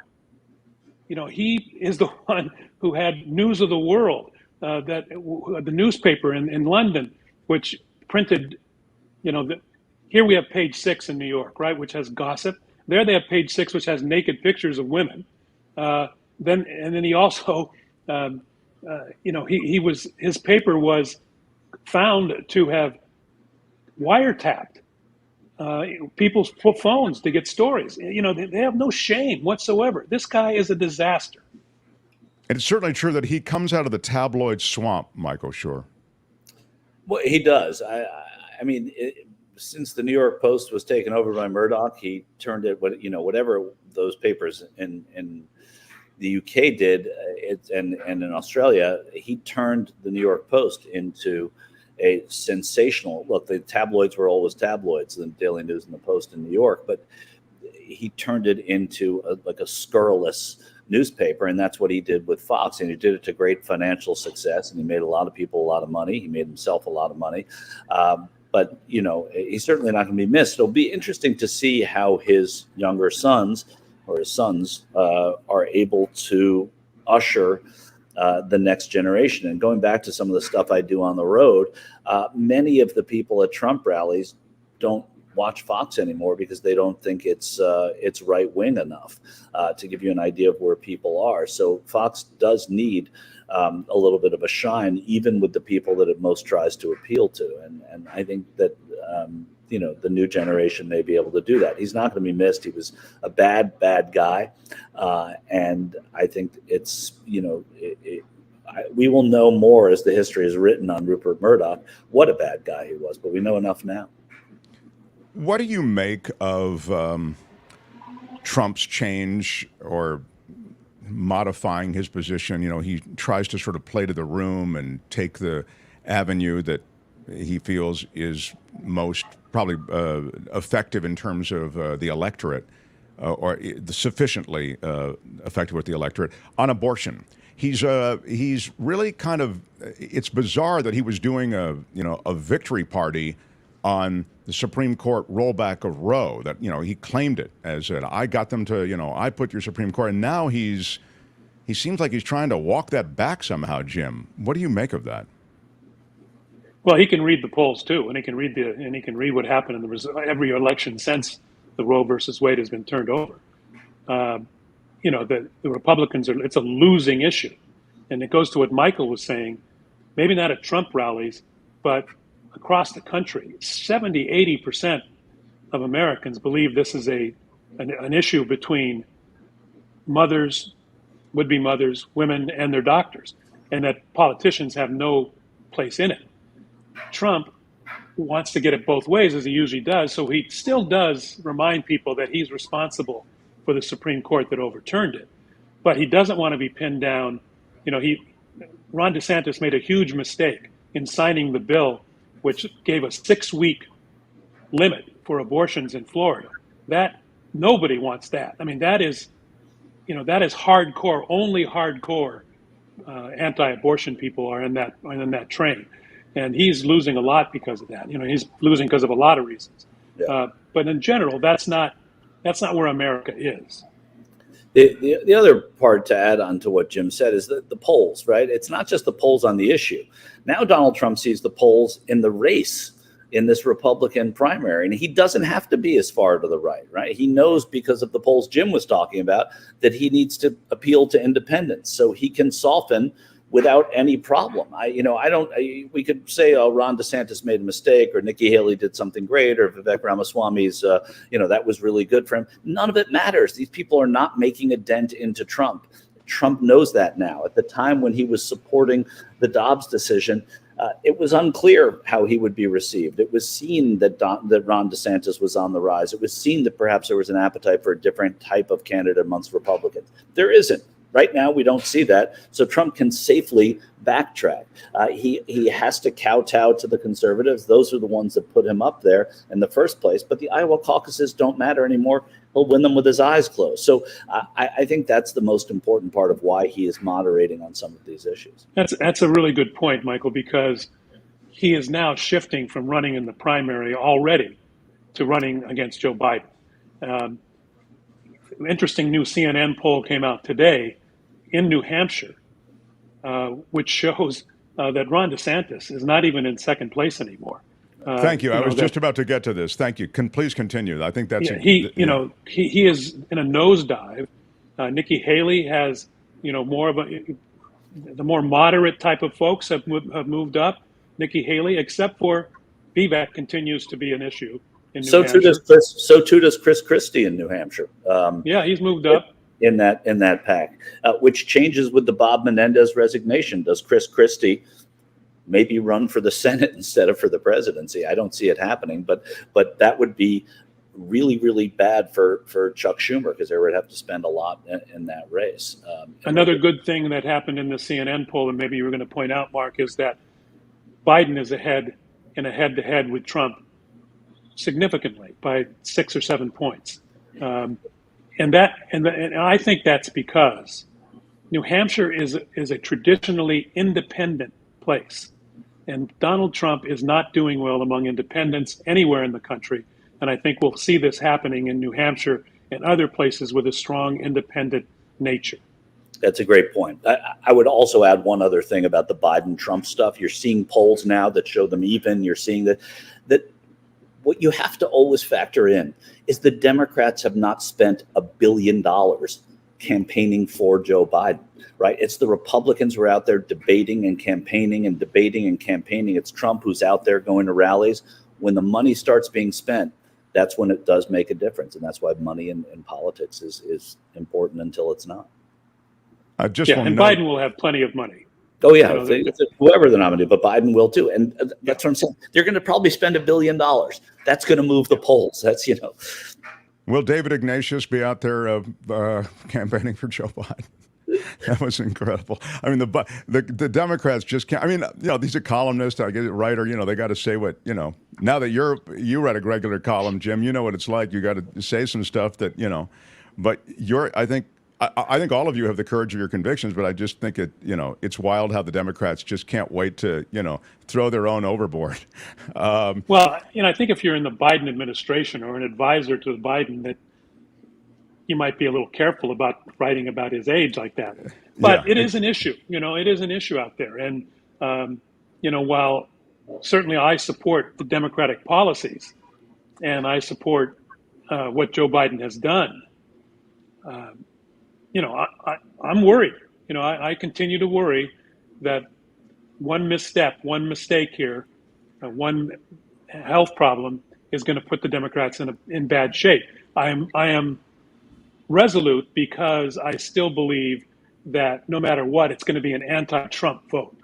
He is the one who had News of the World, the newspaper in London, which printed, here we have Page 6 in New York, right, which has gossip. There they have Page 6, which has naked pictures of women. Then he also, his paper was found to have wiretapped people's phones to get stories. They have no shame whatsoever. This guy is a disaster. And it's certainly true that he comes out of the tabloid swamp, Michael Shure. Well, he does. I mean, since the New York Post was taken over by Murdoch, he turned it, whatever those papers in the UK did, and in Australia, he turned the New York Post into a sensational look. The tabloids were always tabloids, the Daily News and the Post in New York, but he turned it into a scurrilous newspaper, and that's what he did with Fox, and he did it to great financial success, and he made a lot of people a lot of money. He made himself a lot of money, but he's certainly not going to be missed. It'll be interesting to see how his younger sons are able to usher the next generation. And going back to some of the stuff I do on the road, many of the people at Trump rallies don't watch Fox anymore because they don't think it's right wing enough, to give you an idea of where people are. So Fox does need a little bit of a shine, even with the people that it most tries to appeal to. And I think that the new generation may be able to do that. He's not going to be missed. He was a bad guy, and I think it's we will know more as the history is written on Rupert Murdoch what a bad guy he was, but we know enough now. What do you make of Trump's change or modifying his position? He tries to sort of play to the room and take the avenue that he feels is most probably effective in terms of the electorate, or sufficiently effective with the electorate on abortion. He's really kind of, it's bizarre that he was doing a victory party on the Supreme Court rollback of Roe, that he claimed it as I got them to I put your Supreme Court, and now he seems like he's trying to walk that back somehow. Jim, what do you make of that? Well, he can read the polls too, and he can read what happened in every election since the Roe versus Wade has been turned over. The Republicans it's a losing issue, and it goes to what Michael was saying. Maybe not at Trump rallies, but across the country, 70-80% of Americans believe this is an issue between mothers, would-be mothers, women, and their doctors, and that politicians have no place in it. Trump wants to get it both ways, as he usually does, so he still does remind people that he's responsible for the Supreme Court that overturned it. But he doesn't want to be pinned down. Ron DeSantis made a huge mistake in signing the bill which gave a 6-week limit for abortions in Florida. That nobody wants that. I mean, that is hardcore. Only hardcore anti-abortion people are in that train, and he's losing a lot because of that. He's losing because of a lot of reasons. Yeah. But in general, that's not where America is. The other part to add on to what Jim said is the polls, right? It's not just the polls on the issue. Now Donald Trump sees the polls in the race in this Republican primary, and he doesn't have to be as far to the right? He knows, because of the polls Jim was talking about, that he needs to appeal to independents, so he can soften without any problem. We could say, oh, Ron DeSantis made a mistake, or Nikki Haley did something great, or Vivek Ramaswamy's, that was really good for him. None of it matters. These people are not making a dent into Trump. Trump knows that now. At the time when he was supporting the Dobbs decision, it was unclear how he would be received. It was seen that Ron DeSantis was on the rise. It was seen that perhaps there was an appetite for a different type of candidate amongst Republicans. There isn't. Right now, we don't see that, so Trump can safely backtrack. He has to kowtow to the conservatives. Those are the ones that put him up there in the first place. But the Iowa caucuses don't matter anymore. He'll win them with his eyes closed. So I think that's the most important part of why he is moderating on some of these issues. That's a really good point, Michael, because he is now shifting from running in the primary already to running against Joe Biden. Interesting new CNN poll came out today in New Hampshire, which shows that Ron DeSantis is not even in second place anymore. Thank you. I was just about to get to this. Thank you. Please continue. I think that's he is in a nosedive. Nikki Haley has more of the more moderate type of folks have moved up. Nikki Haley, except for Vivek, continues to be an issue in New Hampshire. So too does Chris Christie in New Hampshire. He's moved up in that pack, which changes with the Bob Menendez resignation. Does Chris Christie maybe run for the Senate instead of for the presidency? I don't see it happening, but that would be really, really bad for Chuck Schumer, because they would have to spend a lot in that race. Another good thing that happened in the CNN poll, and maybe you were going to point out, Mark, is that Biden is ahead in a head-to-head with Trump significantly by 6 or 7 points. And I think that's because New Hampshire is a traditionally independent place, and Donald Trump is not doing well among independents anywhere in the country. And I think we'll see this happening in New Hampshire and other places with a strong independent nature. That's a great point. I would also add one other thing about the Biden-Trump stuff. You're seeing polls now that show them even. You're seeing that what you have to always factor in is the Democrats have not spent $1 billion campaigning for Joe Biden, right? It's the Republicans who are out there debating and campaigning and debating and campaigning. It's Trump who's out there going to rallies. when the money starts being spent, that's when it does make a difference. And that's why money in politics is important until it's not. And Biden will have plenty of money. Oh, yeah, whoever the nominee, but Biden will too. And that's what I'm saying. They're going to probably spend $1 billion. That's going to move the polls. That's, Will David Ignatius be out there campaigning for Joe Biden? That was incredible. I mean, the Democrats just can't. I mean, these are columnists. I get it, writer. They got to say what Now that you read a regular column, Jim, you know what it's like. You got to say some stuff that But I think all of you have the courage of your convictions, but I just think it's wild how the Democrats just can't wait to throw their own overboard. Well, I think if you're in the Biden administration or an advisor to Biden, that you might be a little careful about writing about his age like that. But it is an issue. It is an issue out there. And while certainly I support the Democratic policies and I support what Joe Biden has done, I'm worried. I continue to worry that one misstep, one mistake here, one health problem is going to put the Democrats in bad shape. I am resolute because I still believe that no matter what, it's going to be an anti-Trump vote,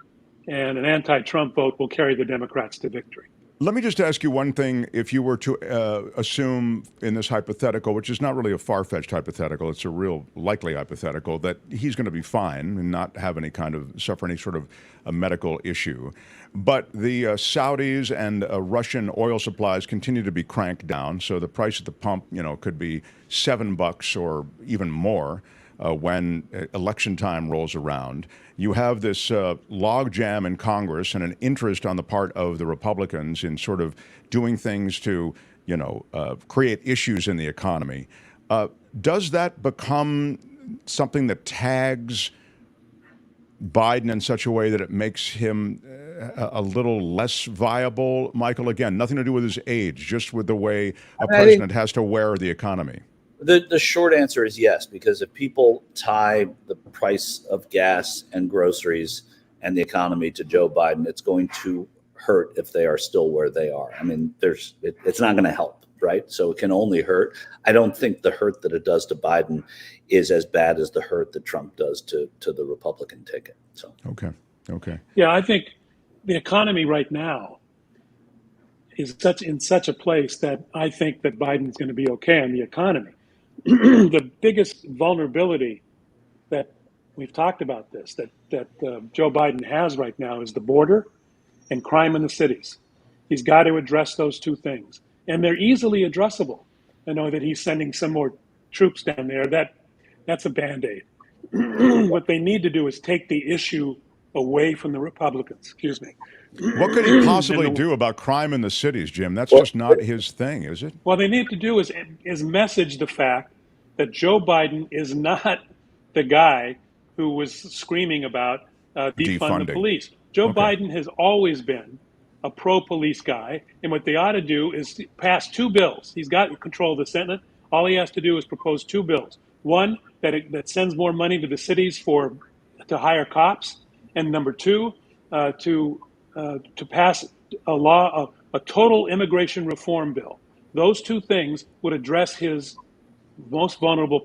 and an anti-Trump vote will carry the Democrats to victory. Let me just ask you one thing. If you were to assume in this hypothetical, which is not really a far-fetched hypothetical, it's a real likely hypothetical, that he's going to be fine and not have suffer any sort of a medical issue. But the Saudis and Russian oil supplies continue to be cranked down. So the price at the pump, could be $7 or even more when election time rolls around. You have this logjam in Congress and an interest on the part of the Republicans in sort of doing things to, create issues in the economy. Does that become something that tags Biden in such a way that it makes him a little less viable? Michael, again, nothing to do with his age, just with the way a president has to wear the economy. The short answer is yes, because if people tie the price of gas and groceries and the economy to Joe Biden, it's going to hurt if they are still where they are. I mean, it's not going to help, right? So it can only hurt. I don't think the hurt that it does to Biden is as bad as the hurt that Trump does to the Republican ticket. So okay. Yeah, I think the economy right now is in such a place that I think that Biden's going to be okay on the economy. The biggest vulnerability that we've talked about that Joe Biden has right now is the border and crime in the cities. He's got to address those two things, and they're easily addressable. I know that he's sending some more troops down there. That's a Band-Aid. What they need to do is take the issue away from the Republicans. Excuse me. What could he possibly do about crime in the cities, Jim? That's just not his thing, is it? What they need to do is message the fact that Joe Biden is not the guy who was screaming about defund the police. Joe Biden has always been a pro-police guy, and what they ought to do is pass two bills. He's got control of the Senate. All he has to do is propose two bills. One, that sends more money to the cities to hire cops, and number two, to pass a law, a total immigration reform bill. Those two things would address his most vulnerable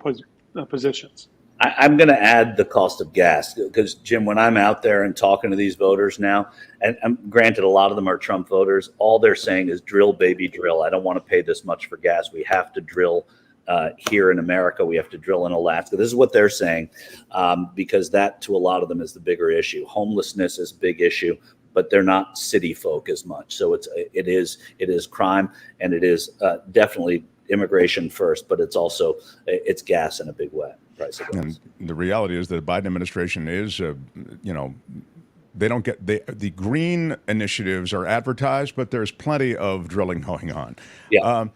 positions. I'm going to add the cost of gas because, Jim, when I'm out there and talking to these voters now, and granted, a lot of them are Trump voters, all they're saying is drill, baby, drill. I don't want to pay this much for gas. We have to drill here in America. We have to drill in Alaska. This is what they're saying because that, to a lot of them, is the bigger issue. Homelessness is a big issue, but they're not city folk as much. So it is crime, and it is definitely immigration first, but it's gas in a big way. Price of gas. And the reality is that the Biden administration is, they don't get the green initiatives are advertised, but there's plenty of drilling going on. Yeah.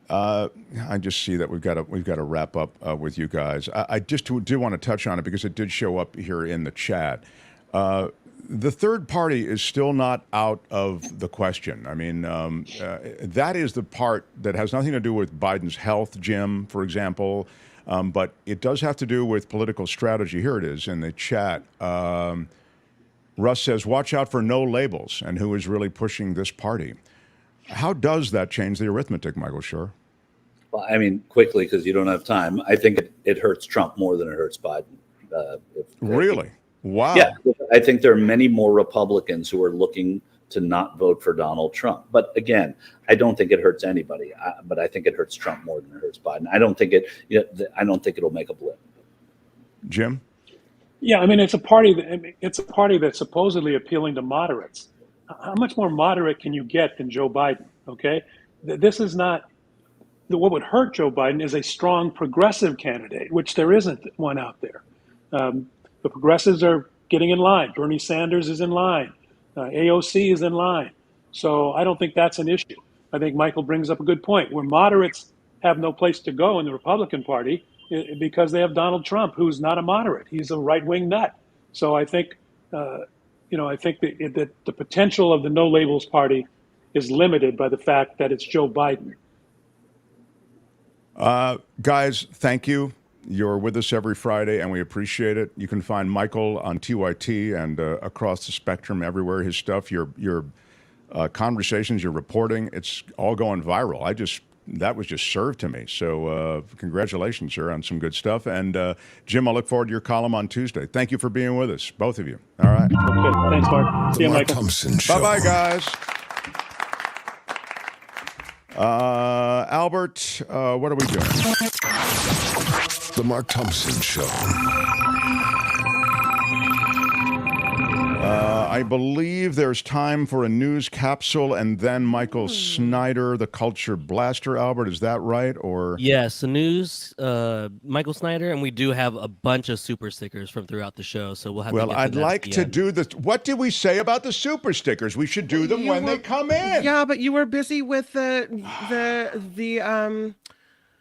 I just see that we've got to wrap up with you guys. I just do want to touch on it because it did show up here in the chat. The third party is still not out of the question. I mean, that is the part that has nothing to do with Biden's health, Jim, for example, but it does have to do with political strategy. Here it is in the chat. Russ says, watch out for no labels and who is really pushing this party. How does that change the arithmetic, Michael Shure? Well, I mean, quickly, because you don't have time. I think it hurts Trump more than it hurts Biden. Really? Wow. Yeah, I think there are many more Republicans who are looking to not vote for Donald Trump. But again, I don't think it hurts anybody. But I think it hurts Trump more than it hurts Biden. I don't think it'll make a blip. Jim? Yeah, I mean, it's a party that's supposedly appealing to moderates. How much more moderate can you get than Joe Biden? Okay, this is not. What would hurt Joe Biden is a strong progressive candidate, which there isn't one out there. The progressives are getting in line. Bernie Sanders is in line. AOC is in line. So I don't think that's an issue. I think Michael brings up a good point. Where moderates have no place to go in the Republican Party because they have Donald Trump, who's not a moderate. He's a right-wing nut. So I think, I think that the potential of the No Labels Party is limited by the fact that it's Joe Biden. Guys, thank you. You're with us every Friday, and we appreciate it. You can find Michael on TYT and across the spectrum everywhere. His stuff, your conversations, your reporting, it's all going viral. That was just served to me. So congratulations, sir, on some good stuff. And Jim, I look forward to your column on Tuesday. Thank you for being with us, both of you. All right. Okay, thanks, Mark. See you, Mark Michael. Thompson Show. Bye-bye, guys. Albert, what are we doing? The Mark Thompson Show. I believe there's time for a news capsule and then Michael Snyder, the culture blaster. Albert, is that right? Or yes, the news, Michael Snyder, and we do have a bunch of super stickers from throughout the show. So we'll have. Well, to get to I'd that like at the to end. do this. What did we say about the super stickers? We should do them when they come in. Yeah, but you were busy with the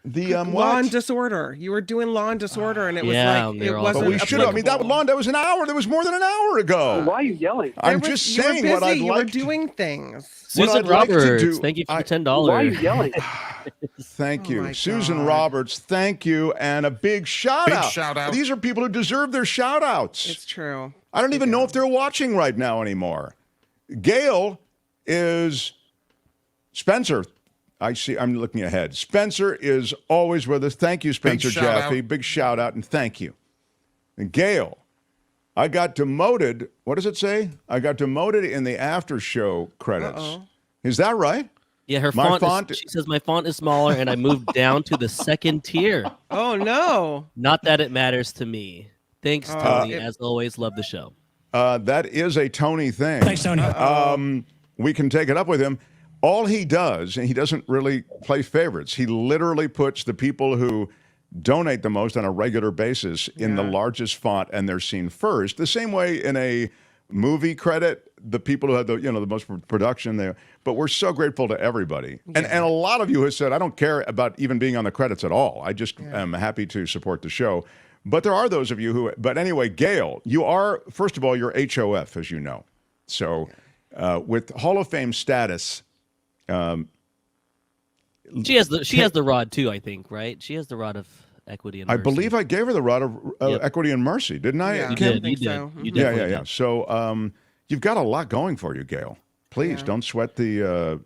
law and disorder. You were doing law and disorder, and it was it wasn't. But we should have. I mean, that was an hour. That was more than an hour ago. Why are you yelling? I'm just saying what I'd You like. were doing things. Susan Roberts, thank you for $10. Why are you yelling? Thank you. my Susan God. Roberts, thank you. And a big shout out. shout out. These are people who deserve their shout outs. It's true. I don't even know if they're watching right now anymore. Gail is Spencer. I see. I'm looking ahead. Spencer is always with us. Thank you, Spencer Jaffe. Big shout out and thank you. And Gail, I got demoted. What does it say? I got demoted in the after show credits. Uh-oh. Is that right? Yeah, her My font. She says my font is smaller, and I moved down to the second tier. Oh no! Not that it matters to me. Thanks, Tony. As always, love the show. That is a Tony thing. Thanks, Tony. We can take it up with him. All he does, and he doesn't really play favorites, he literally puts the people who donate the most on a regular basis in the largest font, and they're seen first. The same way in a movie credit, the people who have the most production there. But we're so grateful to everybody. And a lot of you have said, I don't care about even being on the credits at all. I just am happy to support the show. But there are those of you who, but anyway, Gail, you are, first of all, you're HOF, as you know. So with Hall of Fame status, she has the rod too, I think, right? She has the rod of equity and mercy. I believe I gave her the rod of equity and mercy, didn't I? Yeah, Kim? You did. so. You did. Yeah. So you've got a lot going for you, Gail. Please don't sweat the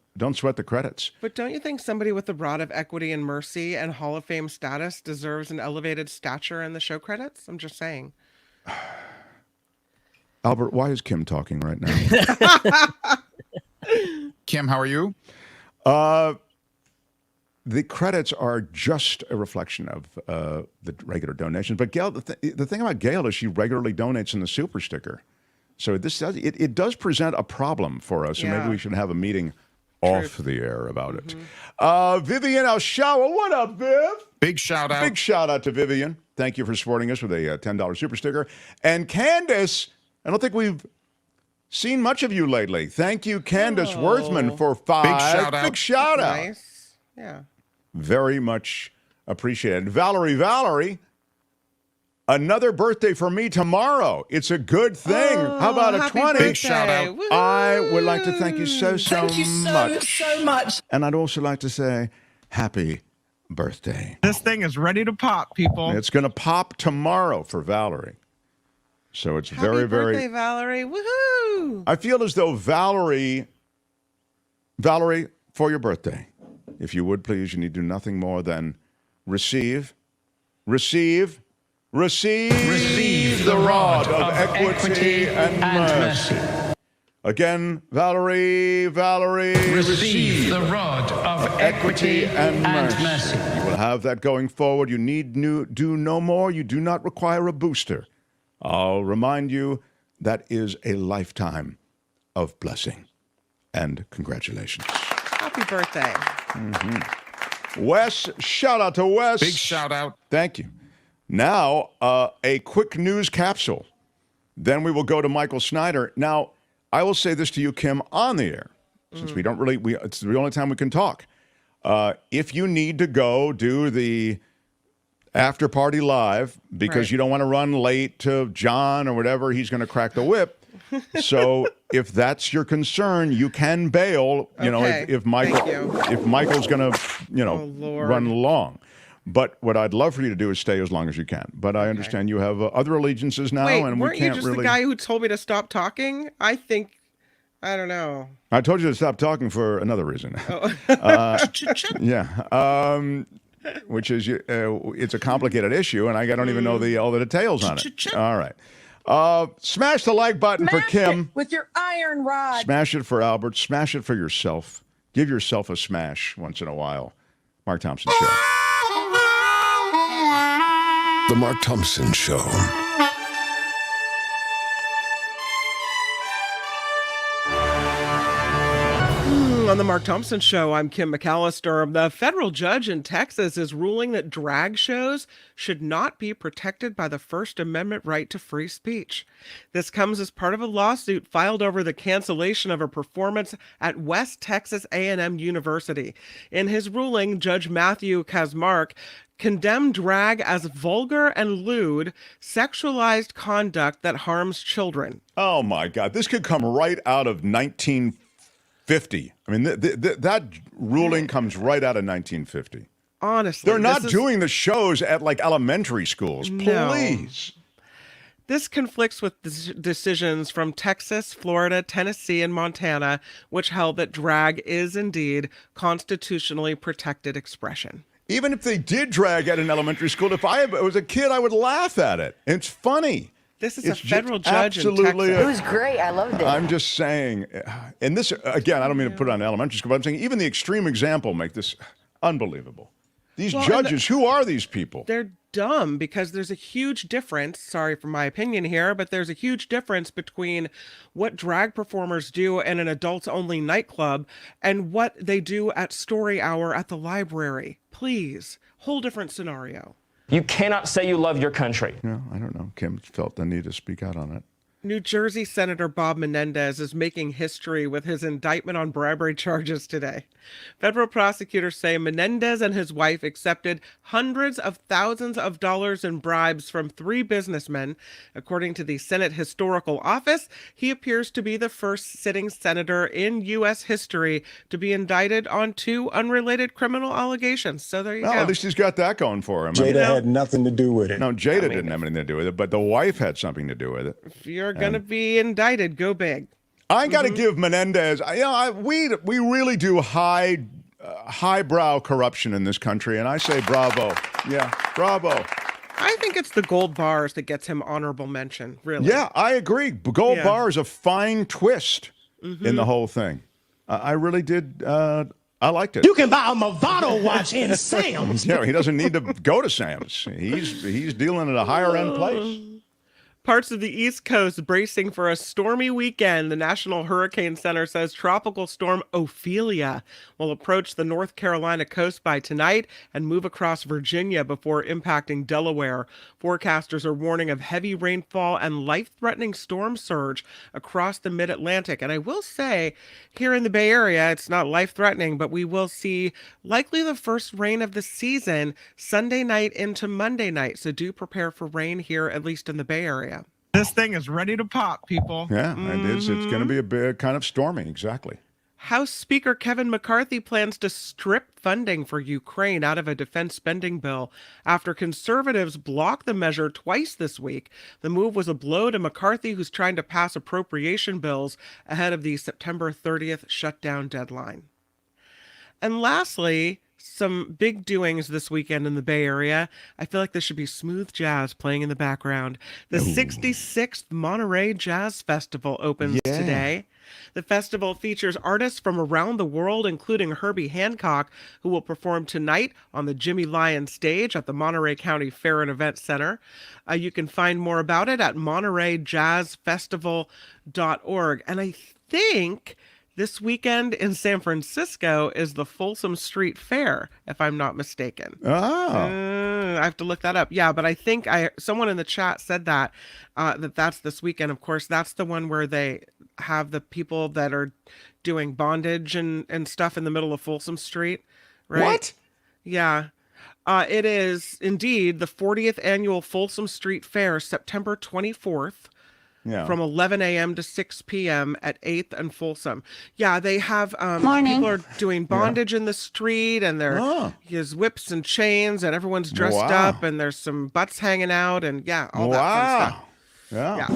credits. But don't you think somebody with the rod of equity and mercy and Hall of Fame status deserves an elevated stature in the show credits? I'm just saying. Albert, why is Kim talking right now? Kim, how are you? The credits are just a reflection of the regular donations. But Gail, the thing about Gail is she regularly donates in the super sticker. So it does present a problem for us, and maybe we should have a meeting off the air about it. Vivian Alshawa, what up, Viv? Big shout out. Big shout out to Vivian. Thank you for supporting us with a $10 super sticker. And Candace, I don't think we've seen much of you lately. Thank you, Candace Worthman, for 5. Big shout out. Big shout out. Nice. Yeah. Very much appreciated. Valerie, another birthday for me tomorrow. It's a good thing. How about a 20? Big shout out. Woo-hoo. I would like to thank you so much. And I'd also like to say happy birthday. This thing is ready to pop, people. It's going to pop tomorrow for Valerie. So it's Happy very, birthday, very... Valerie. Woohoo! I feel as though Valerie, for your birthday, if you would please, you need to do nothing more than receive the rod of equity and mercy. Again, Valerie, receive the rod of equity and mercy. You will have that going forward. You need do no more. You do not require a booster. I'll remind you that is a lifetime of blessing and congratulations. Happy birthday. Wes, shout out to Wes. Big shout out. Thank you. Now, a quick news capsule. Then we will go to Michael Snyder. Now, I will say this to you, Kim, on the air, since we don't really, it's the only time we can talk. If you need to go do the after party live because you don't want to run late to John or whatever, he's going to crack the whip. So if that's your concern, you can bail, if Michael's going to, run long. But what I'd love for you to do is stay as long as you can. But I understand you have other allegiances now, and we can't really... weren't you just the guy who told me to stop talking? I don't know. I told you to stop talking for another reason. Oh. Yeah. Which is, it's a complicated issue, and I don't even know all the details on it. All right. Smash the like button for Kim. With your iron rod. Smash it for Albert. Smash it for yourself. Give yourself a smash once in a while. Mark Thompson Show. The Mark Thompson Show. On the Mark Thompson Show, I'm Kim McAllister. The federal judge in Texas is ruling that drag shows should not be protected by the First Amendment right to free speech. This comes as part of a lawsuit filed over the cancellation of a performance at West Texas A&M University. In his ruling, Judge Matthew Kaczmarek condemned drag as vulgar and lewd, sexualized conduct that harms children. Oh, my God. This could come right out of 1950. I mean, that ruling comes right out of 1950. Honestly. They're not doing the shows at, like, elementary schools. Please. No. This conflicts with decisions from Texas, Florida, Tennessee, and Montana, which held that drag is indeed constitutionally protected expression. Even if they did drag at an elementary school, if I was a kid, I would laugh at it. It's funny. This is a federal judge in Texas. It was great. I loved it. I'm just saying, and this, again, I don't mean to put it on elementary school, but I'm saying even the extreme example make this unbelievable. These judges, who are these people? They're dumb because there's a huge difference, sorry for my opinion here, but there's a huge difference between what drag performers do in an adults-only nightclub and what they do at story hour at the library. Please, whole different scenario. You cannot say you love your country. No, I don't know. Kim felt the need to speak out on it. New Jersey Senator Bob Menendez is making history with his indictment on bribery charges today. Federal prosecutors say Menendez and his wife accepted hundreds of thousands of dollars in bribes from 3 businessmen. According to the Senate Historical Office, he appears to be the first sitting senator in U.S. history to be indicted on 2 unrelated criminal allegations. So there you go. At least he's got that going for him. Jada had nothing to do with it. No, Jada didn't have anything to do with it, but the wife had something to do with it. If you're going to be indicted, go big. I got to give Menendez, we really do highbrow corruption in this country, and I say bravo. Yeah, bravo. I think it's the gold bars that gets him honorable mention, really. Yeah, I agree. Gold bar is a fine twist in the whole thing. I really did. I liked it. You can buy a Movado watch in Sam's. Yeah, he doesn't need to go to Sam's. He's dealing at a higher end place. Parts of the East Coast bracing for a stormy weekend. The National Hurricane Center says tropical storm Ophelia will approach the North Carolina coast by tonight and move across Virginia before impacting Delaware. Forecasters are warning of heavy rainfall and life-threatening storm surge across the mid-Atlantic. And I will say, here in the Bay Area, it's not life-threatening, but we will see likely the first rain of the season Sunday night into Monday night. So do prepare for rain here, at least in the Bay Area. This thing is ready to pop, people. Yeah, it is. It's going to be a big kind of stormy, exactly. House Speaker Kevin McCarthy plans to strip funding for Ukraine out of a defense spending bill after conservatives blocked the measure twice this week. The move was a blow to McCarthy, who's trying to pass appropriation bills ahead of the September 30th shutdown deadline. And lastly, some big doings this weekend in the Bay Area. I feel like there should be smooth jazz playing in the background. The 66th Monterey Jazz Festival opens today. The festival features artists from around the world, including Herbie Hancock, who will perform tonight on the Jimmy Lyon stage at the Monterey County Fair and Event Center. You can find more about it at montereyjazzfestival.org. And I think this weekend in San Francisco is the Folsom Street Fair, if I'm not mistaken. I have to look that up. Yeah, but I think someone in the chat said that's this weekend. Of course, that's the one where they have the people that are doing bondage and stuff in the middle of Folsom Street, right? What? Yeah. It is indeed the 40th annual Folsom Street Fair, September 24th. Yeah. From 11 a.m. to 6 p.m. at 8th and Folsom. Yeah, they have people are doing bondage in the street, and there's whips and chains, and everyone's dressed up, and there's some butts hanging out, and all that fun stuff.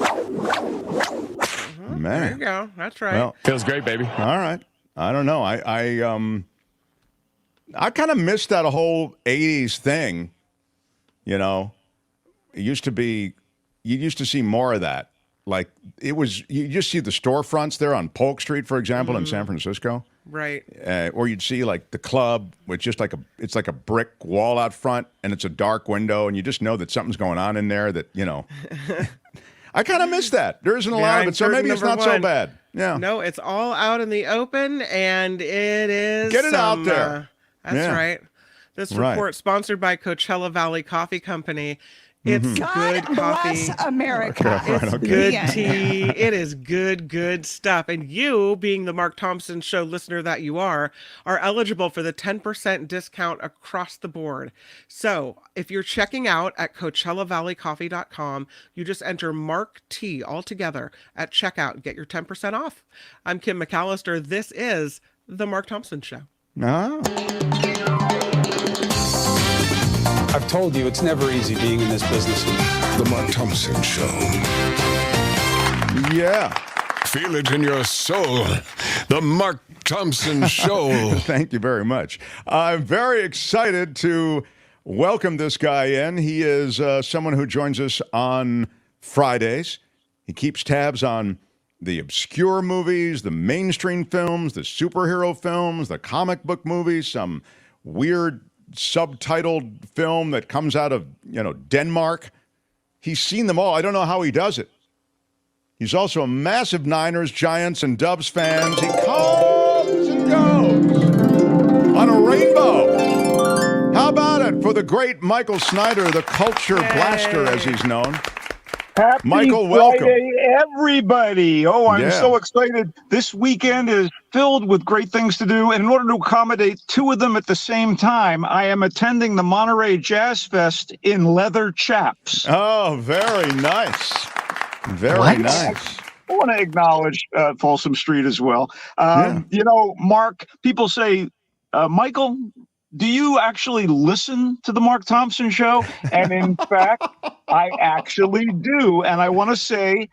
Man, there you go. That's right. Well, feels great, baby. All right. I don't know. I kind of missed that whole 80s thing. You know, it used to be, you used to see more of that. Like it was, you just see the storefronts there on Polk Street, for example, in San Francisco. Right. Or you'd see like the club, which just it's like a brick wall out front, and it's a dark window, and you just know that something's going on in there that, you know. I kind of miss that. There isn't a lot of it, so maybe it's not so bad. Yeah. No, it's all out in the open, and it is. Get it out there. That's right. This report sponsored by Coachella Valley Coffee Company. It's good coffee. Bless America. It's good tea. It is good stuff. And you, being the Mark Thompson Show listener that you are eligible for the 10% discount across the board. So if you're checking out at CoachellaValleyCoffee.com, you just enter Mark T all together at checkout and get your 10% off. I'm Kim McAllister. This is the Mark Thompson Show. I've told you it's never easy being in this business. The Mark Thompson Show. Yeah. Feel it in your soul. The Mark Thompson Show. Thank you very much. I'm very excited to welcome this guy in. He is someone who joins us on Fridays. He keeps tabs on the obscure movies, the mainstream films, the superhero films, the comic book movies, some weird subtitled film that comes out of, Denmark. He's seen them all. I don't know how he does it. He's also a massive Niners, Giants, and Dubs fan. He comes and goes on a rainbow. How about it for the great Michael Snyder, the culture blaster, as he's known. Happy Michael, welcome. Friday, everybody. Oh, I'm so excited. This weekend is filled with great things to do. And in order to accommodate two of them at the same time, I am attending the Monterey Jazz Fest in leather chaps. Oh, very nice. Very nice. I want to acknowledge Folsom Street as well. Mark, people say, Michael, do you actually listen to the Mark Thompson Show? And in fact, I actually do. And I want to say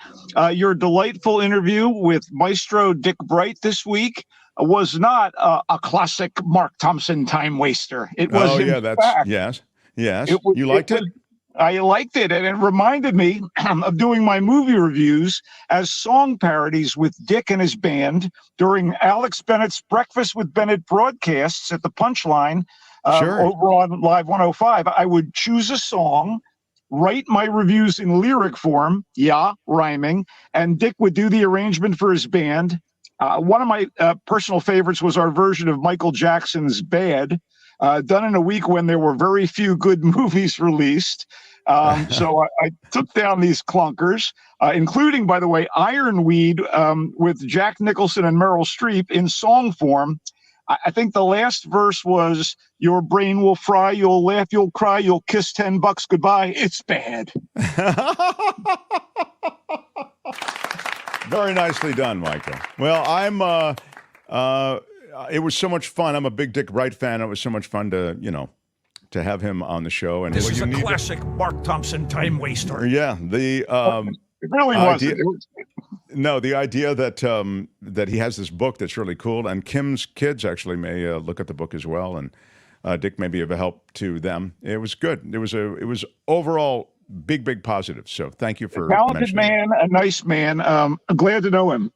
your delightful interview with Maestro Dick Bright this week was not a classic Mark Thompson time waster. It was, yes. You liked it? I liked it, and it reminded me of doing my movie reviews as song parodies with Dick and his band during Alex Bennett's Breakfast with Bennett broadcasts at the Punchline over on Live 105. I would choose a song, write my reviews in lyric form, rhyming, and Dick would do the arrangement for his band. One of my personal favorites was our version of Michael Jackson's Bad, done in a week when there were very few good movies released. So I took down these clunkers, including, by the way, Ironweed with Jack Nicholson and Meryl Streep in song form. I think the last verse was, your brain will fry, you'll laugh, you'll cry, you'll kiss $10 goodbye. It's bad. Very nicely done, Michael. Well, it was so much fun. I'm a big Dick Bright fan. It was so much fun to have him on the show. And this is a classic Mark Thompson time waster. Yeah, It really wasn't. No, the idea that that he has this book that's really cool, and Kim's kids actually may look at the book as well, and Dick may be of a help to them. It was good. It was overall big positive. So thank you for a talented man, a nice man. Glad to know him.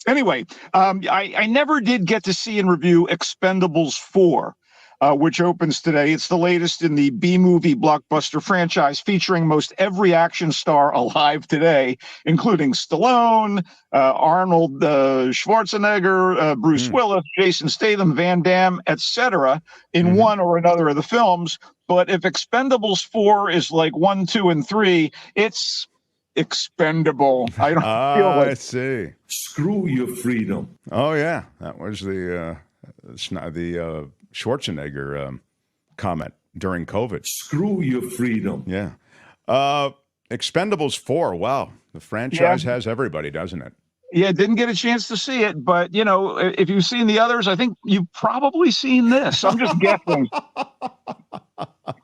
Anyway, I never did get to see and review Expendables 4. Which opens today. It's the latest in the B-movie blockbuster franchise featuring most every action star alive today, including Stallone, Arnold Schwarzenegger, Bruce Willis, Jason Statham, Van Damme, etc. in one or another of the films. But if Expendables 4 is like 1, 2, and 3, it's expendable. I don't feel like... I see. Screw your freedom. Oh, yeah. That was the Schwarzenegger comment during COVID. Screw your freedom. Yeah. Expendables 4. Wow. The franchise has everybody, doesn't it? Yeah, didn't get a chance to see it, but, you know, if you've seen the others, I think you've probably seen this. I'm just guessing.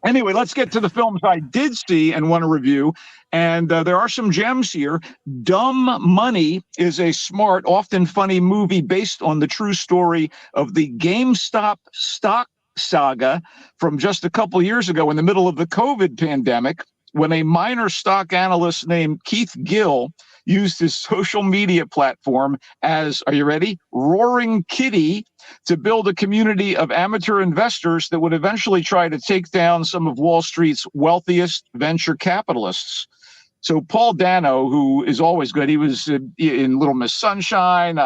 Anyway, let's get to the films I did see and want to review. And there are some gems here. Dumb Money is a smart, often funny movie based on the true story of the GameStop stock saga from just a couple years ago in the middle of the COVID pandemic, when a minor stock analyst named Keith Gill used his social media platform as, are you ready, Roaring Kitty, to build a community of amateur investors that would eventually try to take down some of Wall Street's wealthiest venture capitalists. So Paul Dano, who is always good, he was in Little Miss Sunshine.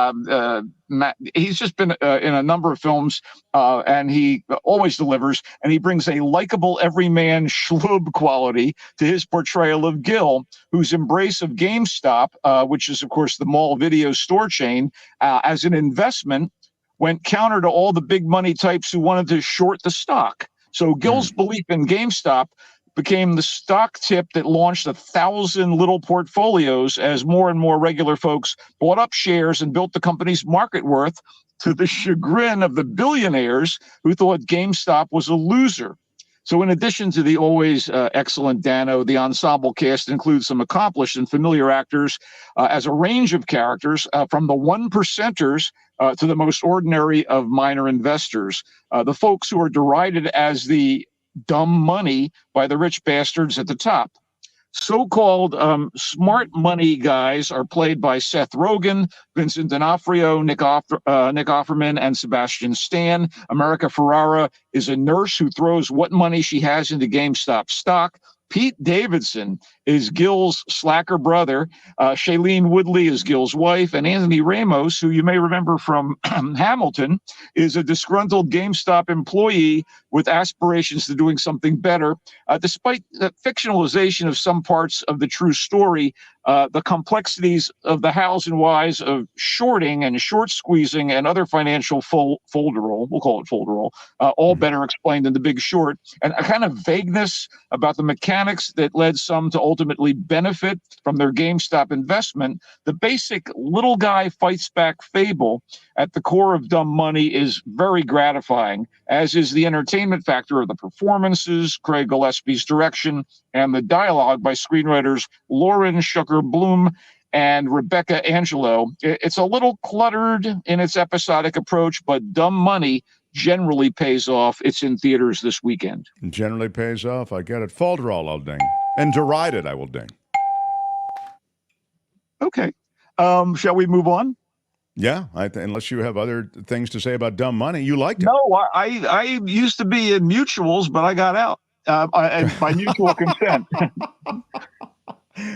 He's just been in a number of films, and he always delivers. And he brings a likable everyman schlub quality to his portrayal of Gil, whose embrace of GameStop, which is, of course, the mall video store chain, as an investment, went counter to all the big money types who wanted to short the stock. So Gil's belief in GameStop became the stock tip that launched 1,000 little portfolios as more and more regular folks bought up shares and built the company's market worth, to the chagrin of the billionaires who thought GameStop was a loser. So in addition to the always excellent Dano, the ensemble cast includes some accomplished and familiar actors as a range of characters, from the one percenters to the most ordinary of minor investors. The folks who are derided as the dumb money by the rich bastards at the top. So-called smart money guys are played by Seth Rogen, Vincent D'Onofrio, Nick Offerman, and Sebastian Stan. America Ferrara is a nurse who throws what money she has into GameStop stock. Pete Davidson is Gil's slacker brother. Shailene Woodley is Gil's wife. And Anthony Ramos, who you may remember from Hamilton, is a disgruntled GameStop employee with aspirations to doing something better. Despite the fictionalization of some parts of the true story, the complexities of the hows and whys of shorting and short squeezing and other financial folderol, we'll call it folderol, all better explained in The Big Short, and a kind of vagueness about the mechanics that led some to ultimately benefit from their GameStop investment. The basic little guy fights back fable at the core of Dumb Money is very gratifying, as is the entertainment factor of the performances, Craig Gillespie's direction, and the dialogue by screenwriters Lauren Shucker-Bloom and Rebecca Angelo. It's a little cluttered in its episodic approach, but Dumb Money generally pays off. It's in theaters this weekend. Generally pays off. I get it. Folderol, I'll ding. And derided, I will ding. Okay. Shall we move on? Yeah, unless you have other things to say about Dumb Money. You liked it. No, I used to be in mutuals, but I got out by mutual consent.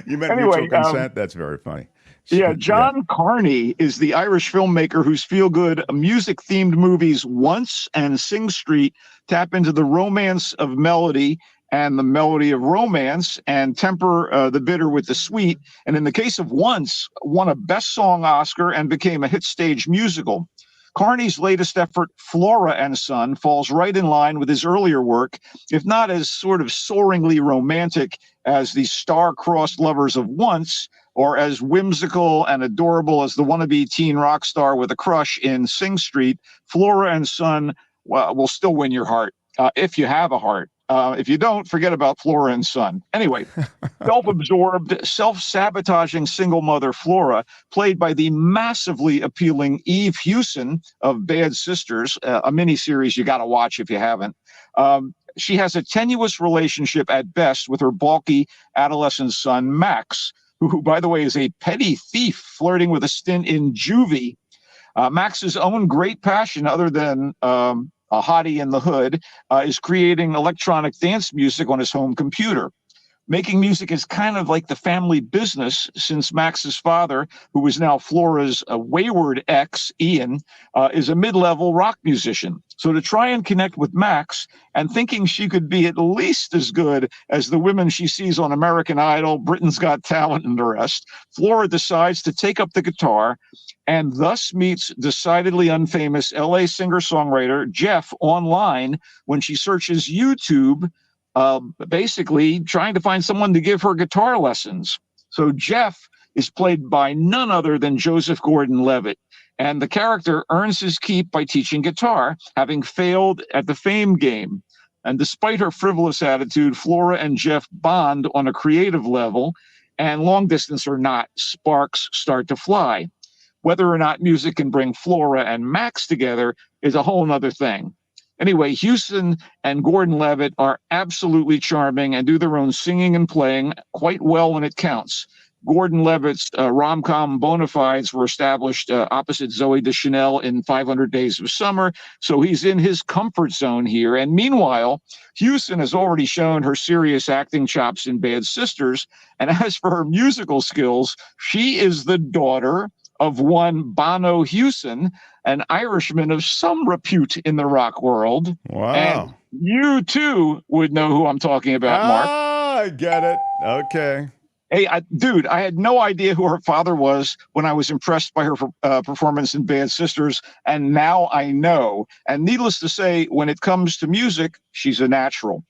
You meant mutual consent? That's very funny. Yeah, John Carney is the Irish filmmaker whose feel-good music-themed movies Once and Sing Street tap into the romance of melody and the melody of romance and temper the bitter with the sweet. And in the case of Once, won a Best Song Oscar and became a hit stage musical. Carney's latest effort, Flora and Son, falls right in line with his earlier work, if not as sort of soaringly romantic as the star-crossed lovers of Once, or as whimsical and adorable as the wannabe teen rock star with a crush in Sing Street. Flora and Son will still win your heart, if you have a heart. If you don't, forget about Flora and Son. Anyway, self-absorbed, self-sabotaging single mother Flora, played by the massively appealing Eve Hewson of Bad Sisters, a miniseries you got to watch if you haven't. She has a tenuous relationship at best with her bulky adolescent son, Max, who, by the way, is a petty thief flirting with a stint in juvie. Max's own great passion, other than a hottie in the hood, is creating electronic dance music on his home computer. Making music is kind of like the family business, since Max's father, who is now Flora's wayward ex, Ian, is a mid-level rock musician. So to try and connect with Max, and thinking she could be at least as good as the women she sees on American Idol, Britain's Got Talent, and the rest, Flora decides to take up the guitar and thus meets decidedly unfamous LA singer-songwriter Jeff online when she searches YouTube, basically trying to find someone to give her guitar lessons. So Jeff is played by none other than Joseph Gordon-Levitt, and the character earns his keep by teaching guitar, having failed at the fame game. And despite her frivolous attitude, Flora and Jeff bond on a creative level, and long distance or not, sparks start to fly. Whether or not music can bring Flora and Max together is a whole nother thing. Anyway, Hewson and Gordon-Levitt are absolutely charming and do their own singing and playing quite well when it counts. Gordon-Levitt's rom-com bona fides were established opposite Zooey Deschanel in 500 Days of Summer, so he's in his comfort zone here. And meanwhile, Hewson has already shown her serious acting chops in Bad Sisters, and as for her musical skills, she is the daughter of one Bono Hewson, an Irishman of some repute in the rock world. Wow. And you, too, would know who I'm talking about, Mark. I get it. Okay. Hey, dude, I had no idea who her father was when I was impressed by her performance in Bad Sisters, and now I know. And needless to say, when it comes to music, she's a natural.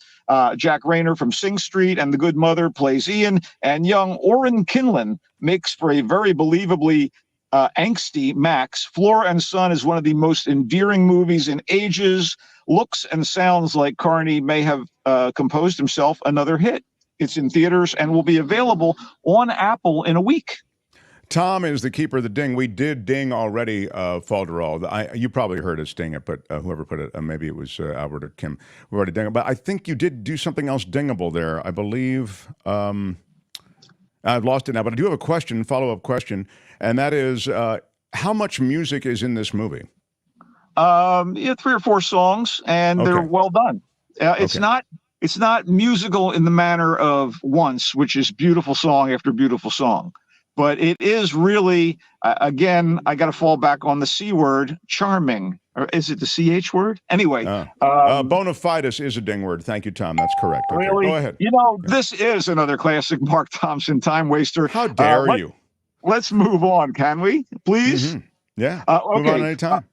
Jack Rayner from Sing Street and The Good Mother plays Ian, and young Oren Kinlan makes for a very believably angsty Max. Flora and Son is one of the most endearing movies in ages. Looks and sounds like Carney may have composed himself another hit. It's in theaters and will be available on Apple in a week. Tom is the keeper of the ding. We did ding already, Falderall. You probably heard us ding it, but whoever put it, maybe it was Albert or Kim, we already ding it. But I think you did do something else dingable there. I believe I've lost it now, but I do have a question, follow-up question, and that is, how much music is in this movie? 3 or 4 songs, and they're well done. It's not musical in the manner of Once, which is beautiful song after beautiful song. But it is really, again, I got to fall back on the C word, charming. Or is it the CH word? Anyway. Bona fides is a ding word. Thank you, Tom. That's correct. Okay, really? Go ahead. You know, this is another classic Mark Thompson time waster. How dare you? Let's move on, can we? Please? Mm-hmm. Yeah. Okay. Move on anytime.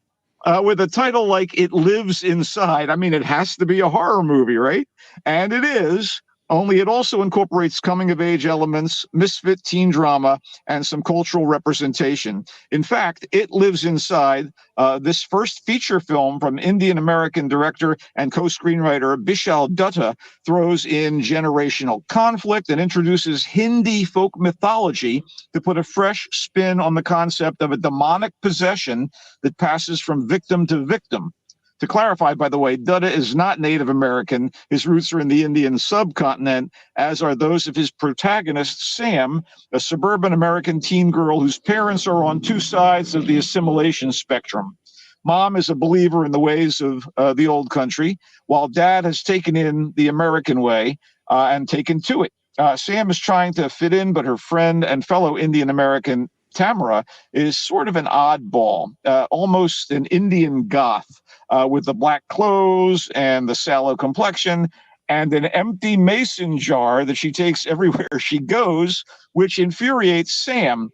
With a title like It Lives Inside, I mean, it has to be a horror movie, right? And it is, only it also incorporates coming-of-age elements, misfit teen drama, and some cultural representation. In fact, It Lives Inside, this first feature film from Indian-American director and co-screenwriter Bishal Dutta, throws in generational conflict and introduces Hindi folk mythology to put a fresh spin on the concept of a demonic possession that passes from victim to victim. To clarify, by the way, Dutta is not Native American. His roots are in the Indian subcontinent, as are those of his protagonist, Sam, a suburban American teen girl whose parents are on 2 sides of the assimilation spectrum. Mom is a believer in the ways of the old country, while Dad has taken in the American way and taken to it. Sam is trying to fit in, but her friend and fellow Indian American, Tamara, is sort of an oddball, almost an Indian goth, with the black clothes and the sallow complexion and an empty mason jar that she takes everywhere she goes, which infuriates Sam.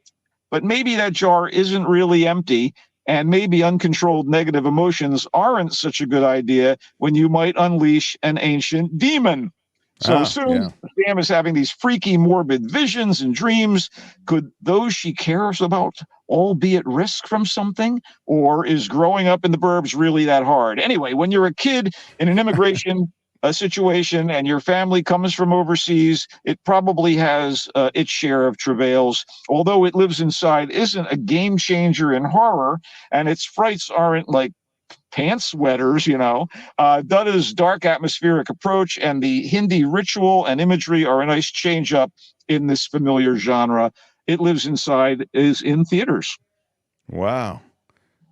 But maybe that jar isn't really empty, and maybe uncontrolled negative emotions aren't such a good idea when you might unleash an ancient demon. So soon, Sam is having these freaky, morbid visions and dreams. Could those she cares about all be at risk from something? Or is growing up in the burbs really that hard? Anyway, when you're a kid in an immigration situation and your family comes from overseas, it probably has its share of travails. Although It Lives Inside isn't a game changer in horror, and its frights aren't like pants sweaters, Dutta's dark atmospheric approach and the Hindi ritual and imagery are a nice change up in this familiar genre. It Lives Inside is in theaters. Wow.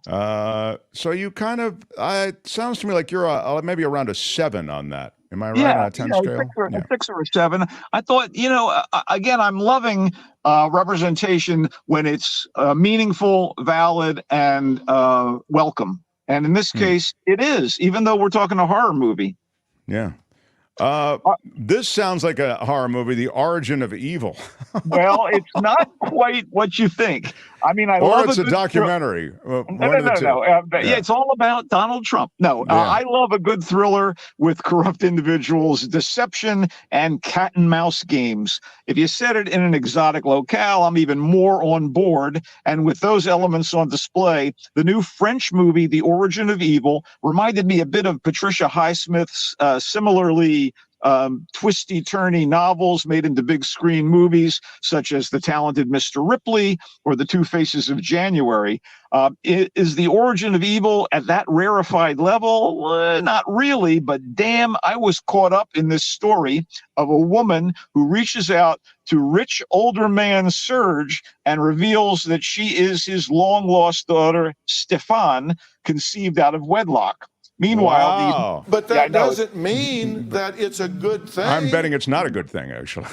So you kind of, it sounds to me like you're maybe around a 7 on that. Am I right on a 10 scale? A 6 or a 7. I thought, again, I'm loving representation when it's meaningful, valid, and welcome. And in this case, it is, even though we're talking a horror movie. Yeah. This sounds like a horror movie, The Origin of Evil. Well, it's not quite what you think. I mean, love it's a documentary. No. Yeah, it's all about Donald Trump. No, I love a good thriller with corrupt individuals, deception, and cat and mouse games. If you set it in an exotic locale, I'm even more on board. And with those elements on display, the new French movie, The Origin of Evil, reminded me a bit of Patricia Highsmith's similarly twisty-turny novels made into big screen movies, such as The Talented Mr. Ripley or The Two Faces of January. Is The Origin of Evil at that rarefied level? Not really, but damn, I was caught up in this story of a woman who reaches out to rich older man Serge and reveals that she is his long-lost daughter, Stefan, conceived out of wedlock. Meanwhile, but that doesn't mean that it's a good thing. I'm betting it's not a good thing, actually.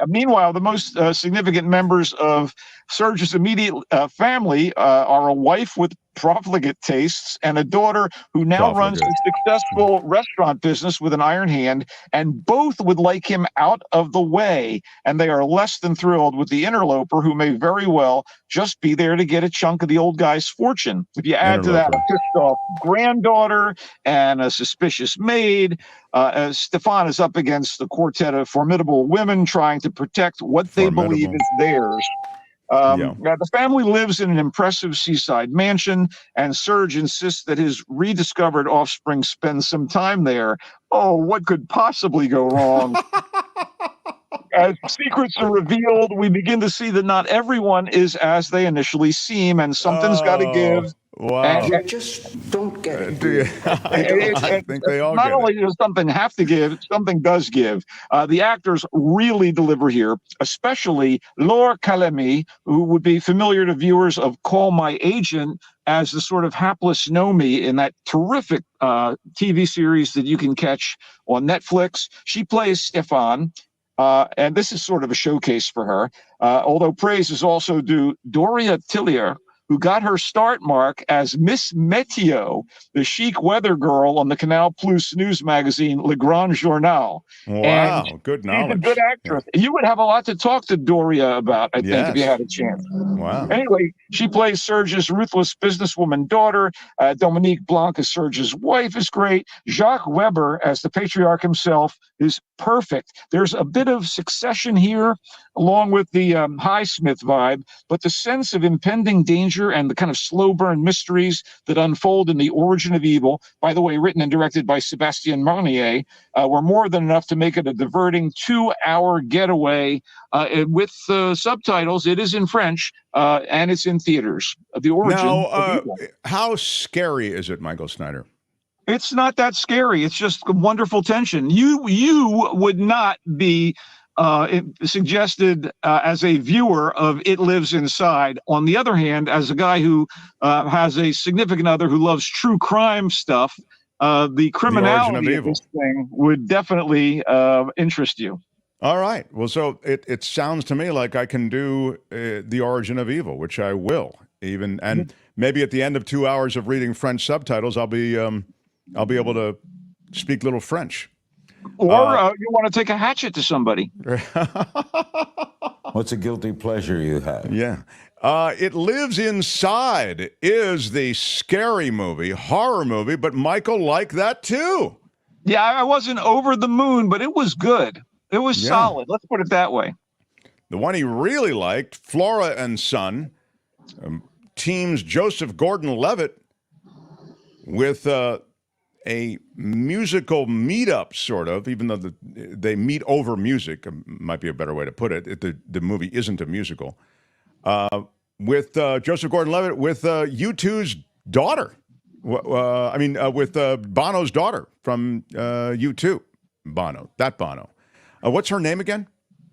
Meanwhile, the most significant members of Serge's immediate family are a wife with profligate tastes and a daughter who now runs a successful restaurant business with an iron hand, and both would like him out of the way, and they are less than thrilled with the interloper who may very well just be there to get a chunk of the old guy's fortune. If you add to that a pissed-off granddaughter and a suspicious maid, Stefan is up against a quartet of formidable women trying to protect what they believe is theirs. The family lives in an impressive seaside mansion, and Serge insists that his rediscovered offspring spend some time there. Oh, what could possibly go wrong? As secrets are revealed, we begin to see that not everyone is as they initially seem, and something's got to give. Wow. And You just don't get it. I think they all not get only does something have to give, something does give. The actors really deliver here, especially Laure Calamy, who would be familiar to viewers of Call My Agent as the sort of hapless Nomi in that terrific TV series that you can catch on Netflix. She plays Stefan. And this is sort of a showcase for her. Although praise is also due Doria Tillier, who got her start mark as Miss Meteo, the chic weather girl on the Canal Plus news magazine Le Grand Journal. Wow, and good she's knowledge. a good actress. Yeah. You would have a lot to talk to Doria about, I think, if you had a chance. Wow. Anyway, she plays Serge's ruthless businesswoman daughter. Dominique Blanc as Serge's wife is great. Jacques Weber as the patriarch himself is perfect. There's a bit of Succession here, along with the Highsmith vibe, but the sense of impending danger and the kind of slow burn mysteries that unfold in The Origin of Evil, by the way, written and directed by Sébastien Marnier, were more than enough to make it a diverting 2-hour getaway with subtitles. It is in French and it's in theaters. The Origin of Evil. How scary is it, Michael Snyder? It's not that scary. It's just wonderful tension. You would not be suggested as a viewer of It Lives Inside. On the other hand, as a guy who has a significant other who loves true crime stuff, the criminality of this thing would definitely interest you. All right. Well, so it sounds to me like I can do The Origin of Evil, which I will. And maybe at the end of 2 hours of reading French subtitles, I'll be able to speak little French. Or you want to take a hatchet to somebody. What's a guilty pleasure you have? Yeah. It Lives Inside is the scary movie, horror movie, but Michael liked that too. Yeah, I wasn't over the moon, but it was good. It was solid. Let's put it that way. The one he really liked, Flora and Son, teams Joseph Gordon-Levitt with a musical meetup, sort of, even though they meet over music, might be a better way to put it. The movie isn't a musical. With Joseph Gordon-Levitt, with U2's daughter. With Bono's daughter from U2. Bono. What's her name again?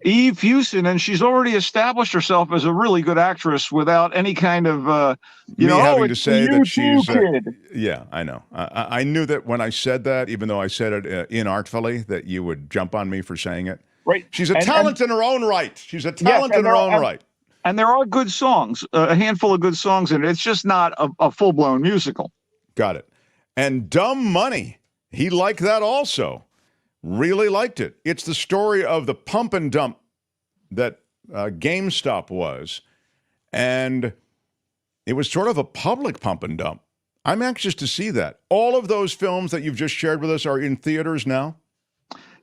Eve Hewson, and she's already established herself as a really good actress without any kind of, having to say that she's. Kid. Yeah, I know. I knew that when I said that, even though I said it inartfully, that you would jump on me for saying it. Right. She's a talent in her own right. She's a talent in her own right. And there are good songs, a handful of good songs in it. It's just not a full-blown musical. Got it. And Dumb Money, he liked that also. Really liked it. It's the story of the pump and dump that GameStop was. And it was sort of a public pump and dump. I'm anxious to see that. All of those films that you've just shared with us are in theaters now?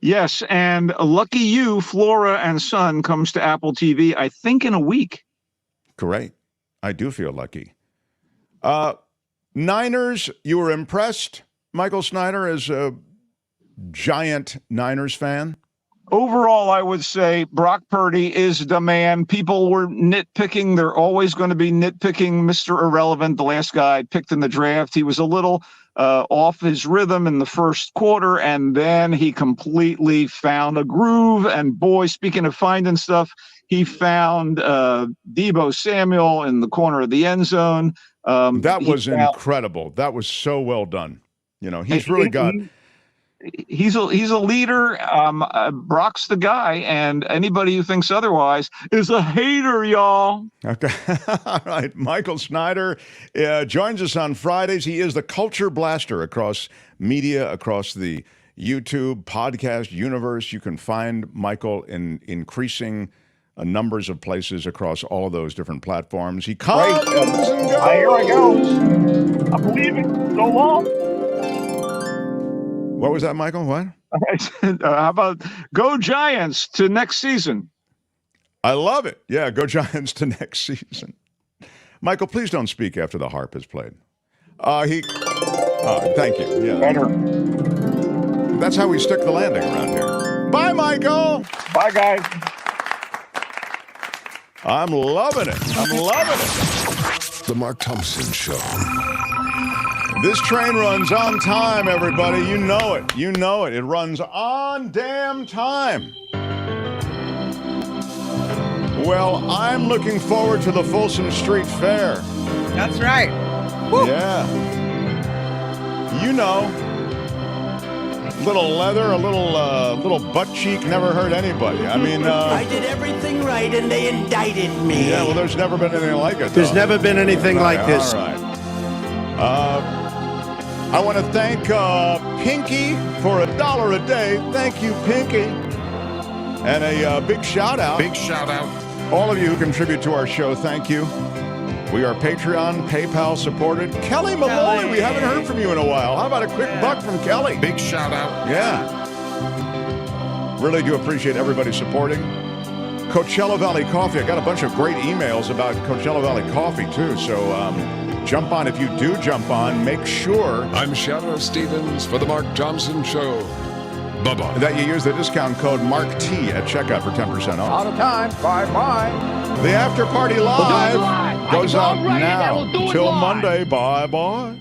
Yes, and lucky you, Flora and Son comes to Apple TV, I think, in a week. Great. I do feel lucky. Niners, you were impressed, Michael Snyder, as a giant Niners fan? Overall, I would say Brock Purdy is the man. People were nitpicking. They're always going to be nitpicking Mr. Irrelevant, the last guy picked in the draft. He was a little off his rhythm in the first quarter, and then he completely found a groove. And boy, speaking of finding stuff, he found Deebo Samuel in the corner of the end zone. That was incredible. That was so well done. He's really got... He's a leader. Brock's the guy, and anybody who thinks otherwise is a hater, y'all. Okay. All right. Michael Snyder joins us on Fridays. He is the culture blaster across media, across the YouTube podcast universe. You can find Michael in increasing numbers of places across all of those different platforms. He comes and goes. Here I go. I believe it. So long. What was that, Michael? What? I said, how about go Giants to next season? I love it. Yeah, go Giants to next season. Michael, please don't speak after the harp is played. Thank you. Yeah. Better. That's how we stick the landing around here. Bye, Michael. Bye, guys. I'm loving it. The Mark Thompson Show. This train runs on time, everybody. You know it. It runs on damn time. Well, I'm looking forward to the Folsom Street Fair. That's right. Woo. Yeah. Little leather, a little butt cheek never hurt anybody. I mean, I did everything right and they indicted me. Yeah, well, there's never been anything like it. There's never been anything like this. All right. I want to thank Pinky for $1 a day. Thank you, Pinky. And a big shout out. All of you who contribute to our show, thank you. We are Patreon, PayPal supported. Kelly Malloy, we haven't heard from you in a while. How about a quick buck from Kelly? Big shout out. Yeah. Really do appreciate everybody supporting. Coachella Valley Coffee. I got a bunch of great emails about Coachella Valley Coffee, too. So jump on. If you do jump on, make sure. I'm Shadow Stevens for the Mark Thompson Show. Bye-bye. That you use the discount code MARKT at checkout for 10% off. Out of time. Bye-bye. The After Party Live goes out now. Till Monday. Bye-bye.